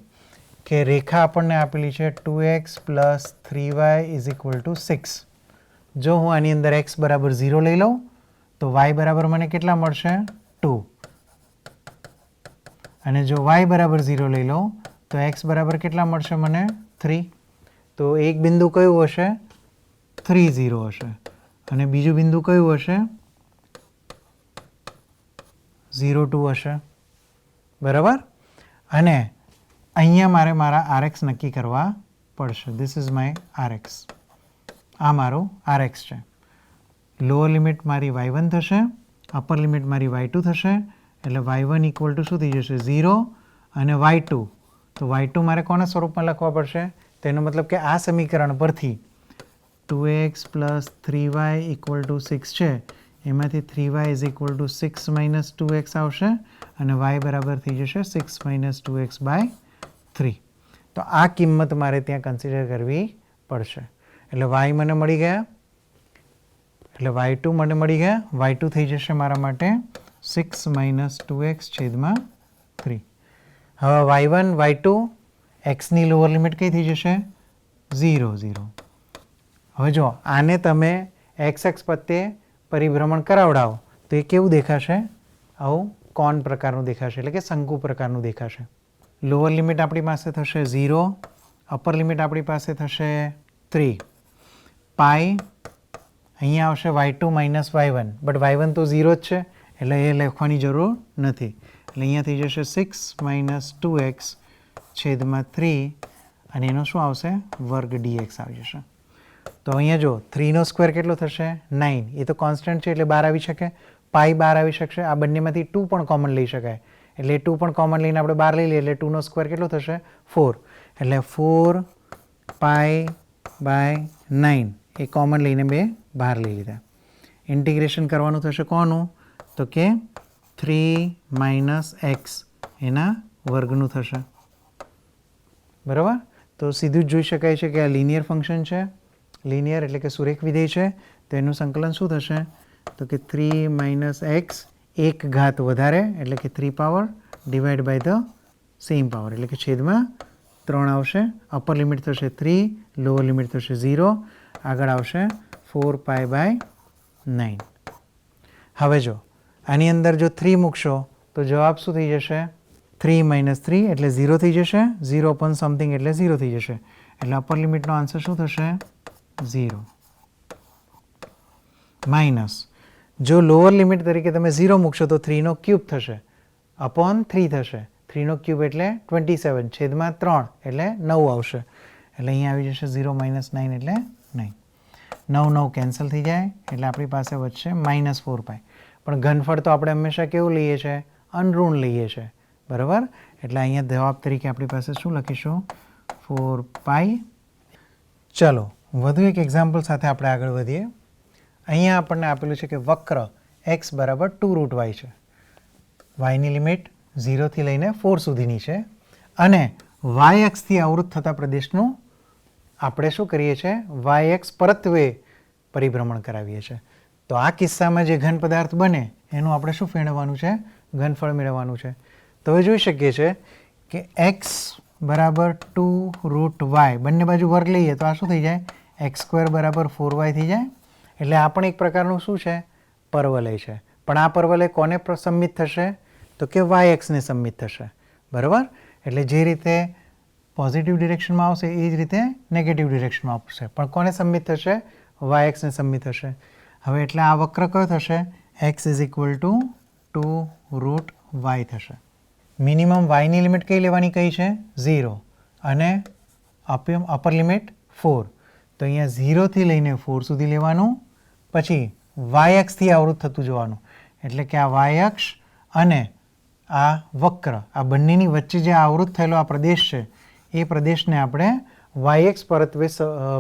કે રેખા આપણને આપેલી છે 2x + 3y = 6. જો હું આની અંદર x બરાબર 0 લઈ લઉં તો y બરાબર મને કેટલા મળશે 2, અને જો y બરાબર 0 લઈ લઉં તો x બરાબર કેટલા મળશે મને 3. તો એક બિંદુ કયું હશે 3 0 હશે, અને બીજું બિંદુ કયું હશે 0 2 હશે. બરાબર. અને અહીંયા મારે મારા rx નક્કી કરવા પડશે. This is my rx. આ મારું rx છે. લોઅર લિમિટ મારી y1 થશે, અપર લિમિટ મારી y2 થશે. એટલે y1 = શું થઈ જશે 0 અને y2. તો y2 મારે કોના સ્વરૂપમાં લખવા પડશે? તેનો મતલબ કે આ સમીકરણ પરથી 2x + 3y = 6 છે, એમાંથી 3y = 6 - 2x આવશે, અને y બરાબર થઈ જશે 6 - 2x/3. તો આ કિંમત મારે ત્યાં કન્સિડર કરવી પડશે. એટલે y મને મળી ગયા, એટલે y2 મને મળી ગયા. y2 થઈ જશે મારા માટે 6 - 2x/3. હવે y1 y2 xની લોઅર લિમિટ કઈ થઈ જશે 0 0. હવે જો આને તમે x અક્ષ પ્રત્યે પરિભ્રમણ કરાવડાવો તો એ કેવું દેખાશે? આવું કોન પ્રકારનું દેખાશે, એટલે કે શંકુ પ્રકારનું દેખાશે. લોઅર લિમિટ આપણી પાસે થશે 0, અપર લિમિટ આપણી પાસે થશે 3. પાઈ અહીંયા આવશે y2 - y1, બટ y1 તો 0 જ છે એટલે એ લખવાની જરૂર નથી. એટલે અહીંયા થઈ જશે 6 - 2x/3, અને એનો શું આવશે વર્ગ dx આવી જશે. તો અહીંયા જો 3નો સ્ક્વેર કેટલો થશે 9. એ તો કોન્સ્ટન્ટ છે એટલે 12 આવી શકે. પાઈ 12 આવી શકશે. આ બંનેમાંથી 2 પણ કોમન લઈ શકાય, એટલે 2 પણ કોમન લઈને આપણે 12 લઈ લઈએ એટલે 2નો સ્ક્વેર કેટલો થશે 4. એટલે 4 π/9 એ કોમન લઈને બે બહાર લઈ લીધા. ઇન્ટિગ્રેશન કરવાનું થશે કોનું? તો કે 3 - x એના વર્ગનું થશે. બરાબર. તો સીધું જ જોઈ શકાય છે કે આ લિનિયર ફંક્શન છે. લિનિયર એટલે કે સુરેખ વિધેય છે. તો એનું સંકલન શું થશે? તો કે 3 - x એક ઘાત વધારે એટલે કે 3 power divide by the same power એટલે કે છેદમાં 3 આવશે. અપર લિમિટ થશે 3, લોઅર લિમિટ થશે 0, આગળ આવશે 4 π/9. હવે જો આની અંદર જો 3 મૂકશો તો જવાબ શું થઈ જશે 3 - 3 એટલે 0 થઈ જશે. 0 upon સમથિંગ એટલે 0 થઈ જશે. એટલે અપર લિમિટનો આન્સર શું થશે 0. માઇનસ જો લોઅર લિમિટ તરીકે તમે 0 મૂકશો તો 3નો ક્યુબ થશે, અપોન 3 થશે. 3નો ક્યુબ એટલે 27, છેદમાં 3 એટલે 9 આવશે. એટલે અહીંયા આવી જશે 0 - 9 એટલે 9. 9 9 કેન્સલ થઈ જાય એટલે આપણી પાસે વધશે -4 π. પણ ઘનફળ તો આપણે હંમેશા કેવું લઈએ છીએ? અનઋણ લઈએ છીએ. બરાબર. એટલે અહીંયા જવાબ તરીકે આપણી પાસે શું લખીશું 4 π. ચલો વધુ એક એક્ઝામ્પલ સાથે આપણે આગળ વધીએ. અહીંયા આપણને આપેલું છે કે વક્ર x = 2√y છે. yની લિમિટ 0 થી લઈને 4 સુધીની છે, અને y અક્ષથી અવૃત થતા પ્રદેશનું આપણે શું કરીએ છીએ? y અક્ષ પરત્વે પરિભ્રમણ કરાવીએ છીએ. તો આ કિસ્સામાં જે ઘન પદાર્થ બને એનું આપણે શું મેળવવાનું છે? ઘનફળ મેળવવાનું છે. તો હવે જોઈ શકીએ છીએ કે x = 2√y, બંને બાજુ વર્ગ લઈએ તો આ શું થઈ જાય? x² = 4y થઈ જાય. એટલે આ પણ એક પ્રકારનું શું છે? પરવલય છે. પણ આ પરવલય કોને સમમિત થશે? તો કે y અક્ષને સમમિત થશે. બરાબર. એટલે જે રીતે પોઝિટિવ ડિરેક્શનમાં આવશે એ જ રીતે નેગેટિવ ડિરેક્શનમાં આવશે, પણ કોને સમમિત થશે? y અક્ષને સમમિત થશે. હવે એટલે આ વક્ર કયો થશે? x = 2√y થશે. મિનિમમ yની લિમિટ કઈ લેવાની કઈ છે? 0, અને અપર લિમિટ 4. તો અહીંયા 0 થી લઈને 4 સુધી લેવાનું, પછી y અક્ષથી આવૃત થતું જવાનું. એટલે કે આ y અક્ષ અને આ વક્ર આ બંનેની વચ્ચે જે આવૃત થયેલો આ પ્રદેશ છે એ પ્રદેશને આપણે y અક્ષ પરત્વે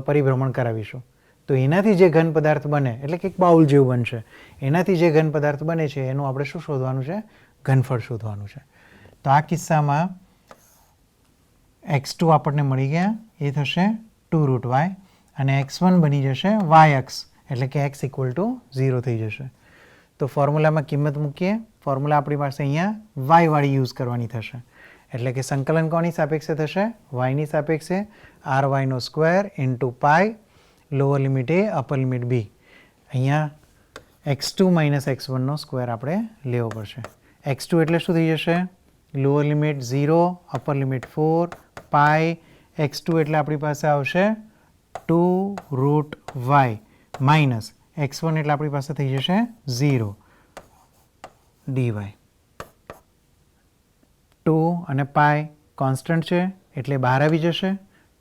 પરિભ્રમણ કરાવીશું. તો એનાથી જે ઘન પદાર્થ બને એટલે કે એક બાઉલ જેવું બનશે. એનાથી જે ઘન પદાર્થ બને છે એનું આપણે શું શોધવાનું છે? ઘનફળ શોધવાનું છે. તો આ કિસ્સામાં x2 આપણને મળી ગયા, એ થશે 2√y, અને x1 બની જશે y અક્ષ એટલે કે x = 0 થઈ જશે. તો ફોર્મ્યુલામાં કિંમત મૂકીએ. ફોર્મ્યુલા આપણી પાસે અહીંયા વાયવાળી યુઝ કરવાની થશે. એટલે કે સંકલન કોની સાપેક્ષે થશે? વાયની સાપેક્ષે. આર વાયનો square into pi, lower limit a, upper limit b. અહીંયા x2 માઇનસ x1નો સ્ક્વેર આપણે લેવો પડશે. x2 એટલે શું થઈ જશે? લોઅર લિમિટ 0, અપર લિમિટ 4, પાઈ. x2 એટલે આપણી પાસે આવશે 2 રૂટ y માઇનસ x1 એટલે આપણી પાસે થઈ જશે 0 dy. 2 અને પાઈ કોન્સ્ટન્ટ છે એટલે બહાર આવી જશે.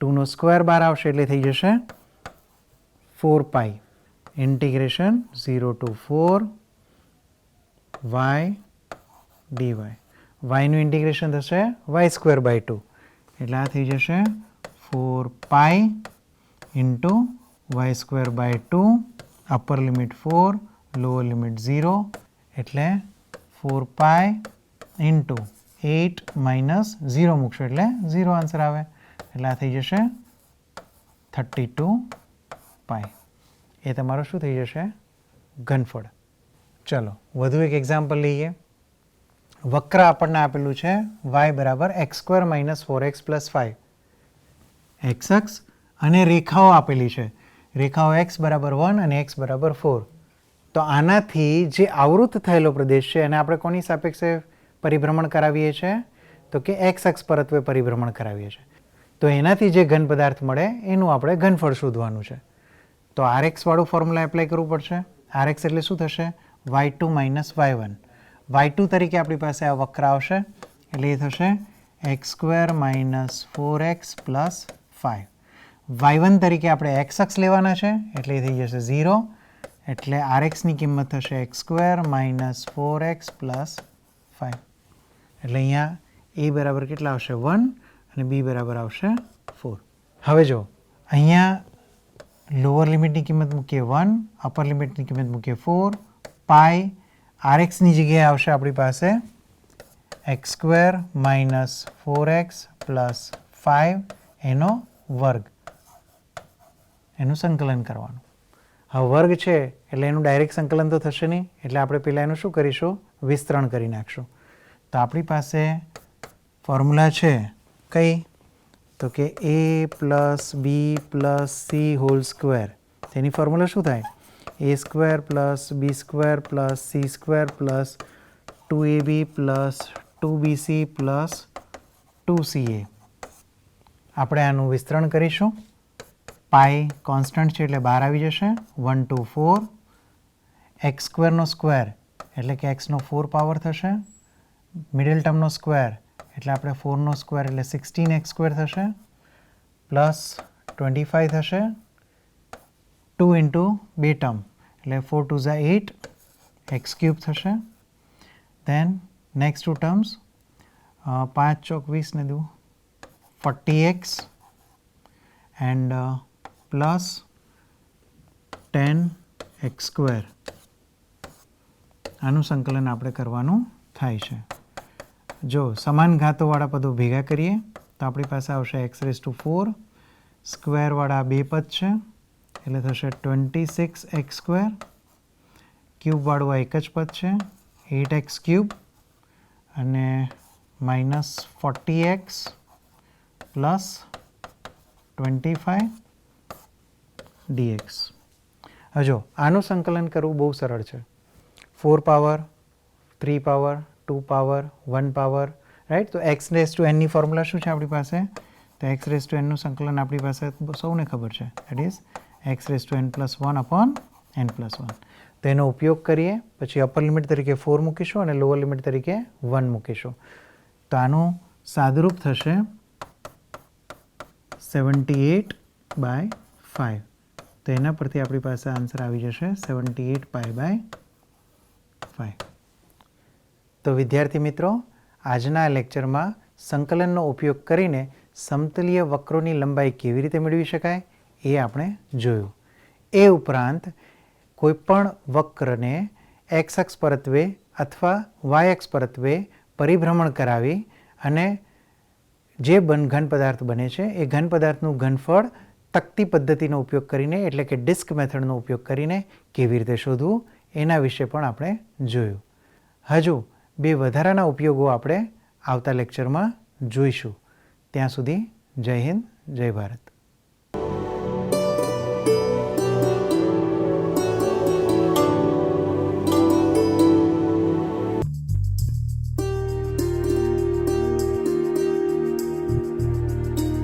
2નો સ્ક્વેર બહાર આવશે એટલે થઈ જશે 4 pi. Integration 0 to 4 y dy. yનું ઇન્ટિગ્રેશન થશે y સ્ક્વેર બાય 2 એટલે આ થઈ જશે 4 pi into y square by 2, upper limit 4, lower limit 0 એટલે 4 પાઈ ઇન્ટુ 8 માઇનસ 0 મૂકશો એટલે 0 આન્સર આવે. એટલે આ થઈ જશે 32 પાઈ. એ તમારો શું થઈ જશે? ઘનફળ. ચલો વધુ એક એક્ઝામ્પલ લઈએ. વક્ર આપણને આપેલું છે y બરાબર x square minus 4x plus 5. X અક્ષ અને રેખાઓ આપેલી છે. રેખાઓ x બરાબર 1 અને x બરાબર 4. તો આનાથી જે આવૃત થયેલો પ્રદેશ છે એને આપણે કોની સાપેક્ષે પરિભ્રમણ કરાવીએ છીએ? તો કે x અક્ષ પરત્વે પરિભ્રમણ કરાવીએ છીએ. તો એનાથી જે ઘન પદાર્થ મળે એનું આપણે ઘનફળ શોધવાનું છે. તો rx વાળું ફોર્મ્યુલા એપ્લાય કરવું પડશે. rx એટલે શું થશે? y2 minus y1. y2 તરીકે આપણી પાસે આ વક્ર આવશે એટલે એ થશે x square minus 4x plus 5. y1 તરીકે આપણે x અક્ષ લેવાના છે એટલે એ થઈ જશે 0 એટલે rxની કિંમત થશે x square minus 4x plus 5. એટલે અહીંયા a બરાબર કેટલા આવશે? 1 અને b બરાબર આવશે 4. હવે જો અહીંયા લોઅર લિમિટની કિંમત મૂકીએ 1, અપર લિમિટની કિંમત મૂકીએ 4, પાઈ rxની જગ્યાએ આવશે આપણી પાસે x square minus 4x plus 5 એનો વર્ગ. એનું સંકલન કરવાનું. હવે વર્ગ છે એટલે એનું ડાયરેક્ટ સંકલન તો થશે નહીં એટલે આપણે પહેલાં એનું શું કરીશું? વિસ્તરણ કરી નાખશું. તો આપણી પાસે ફોર્મ્યુલા છે કઈ? તો કે a plus b plus c whole square. તેની ફોર્મ્યુલા શું થાય? a square plus b square plus c square plus 2ab plus 2bc plus 2ca. આપણે આનું વિસ્તરણ કરીશું. પાઈ કોન્સ્ટન્ટ છે એટલે બહાર આવી જશે 1 to 4. એક્સ સ્ક્વેરનો સ્ક્વેર એટલે કે એક્સનો 4 પાવર થશે. મિડલ ટર્મનો સ્ક્વેર એટલે આપણે 4નો સ્ક્વેર એટલે 16x સ્ક્વેર થશે પ્લસ 25 થશે. 2 ઇન્ટુ બે ટર્મ એટલે 4 2 ઝા 8 એક્સ ક્યુબ થશે. દેન નેક્સ્ટ ટુ ટર્મ્સ 5 ચોક 20 ને દઉં 40x and plus 10x square. આનું સંકલન આપણે કરવાનું થાય છે. જો સમાન ઘાતોવાળા પદો ભેગા કરીએ તો આપણી પાસે આવશે x⁴. સ્ક્વેરવાળા બે પદ છે એટલે થશે 26x સ્ક્વેર. ક્યુબવાળું આ એક જ પદ છે 8x ક્યુબ અને માઇનસ 40x પ્લસ 25 dx. હવે જો આનું સંકલન કરવું બહુ સરળ છે. 4 power 3 power 2 power 1 power right. તો x⁻n ની ફોર્મ્યુલા શું છે આપણી પાસે? તો x⁻n નું સંકલન આપણી પાસે સૌને ખબર છે. That is x⁻n + 1 upon n + 1. તો એનો ઉપયોગ કરીએ પછી અપર લિમિટ તરીકે 4 મૂકીશું અને લોઅર લિમિટ તરીકે 1 મૂકીશું. તો આનું સાદુરૂપ થશે 78/5. તો એના પરથી આપણી પાસે આન્સર આવી જશે 78π/5. તો વિદ્યાર્થી મિત્રો, આજના લેક્ચરમાં સંકલનનો ઉપયોગ કરીને સમતલીય વક્રોની લંબાઈ કેવી રીતે મેળવી શકાય એ આપણે જોયું. એ ઉપરાંત કોઈપણ વક્રને એક્સ અક્ષ પરત્વે અથવા વાય અક્ષ પરત્વે પરિભ્રમણ કરાવી અને જે ઘન પદાર્થ બને છે એ ઘન પદાર્થનું ઘનફળ તકતી પદ્ધતિનો ઉપયોગ કરીને એટલે કે ડિસ્ક મેથડનો ઉપયોગ કરીને કેવી રીતે શોધવું એના વિશે પણ આપણે જોયું. હજુ બે વધારાના ઉપયોગો આપણે આવતા લેક્ચરમાં જોઈશું. ત્યાં સુધી જય હિન્દ, જય ભારત.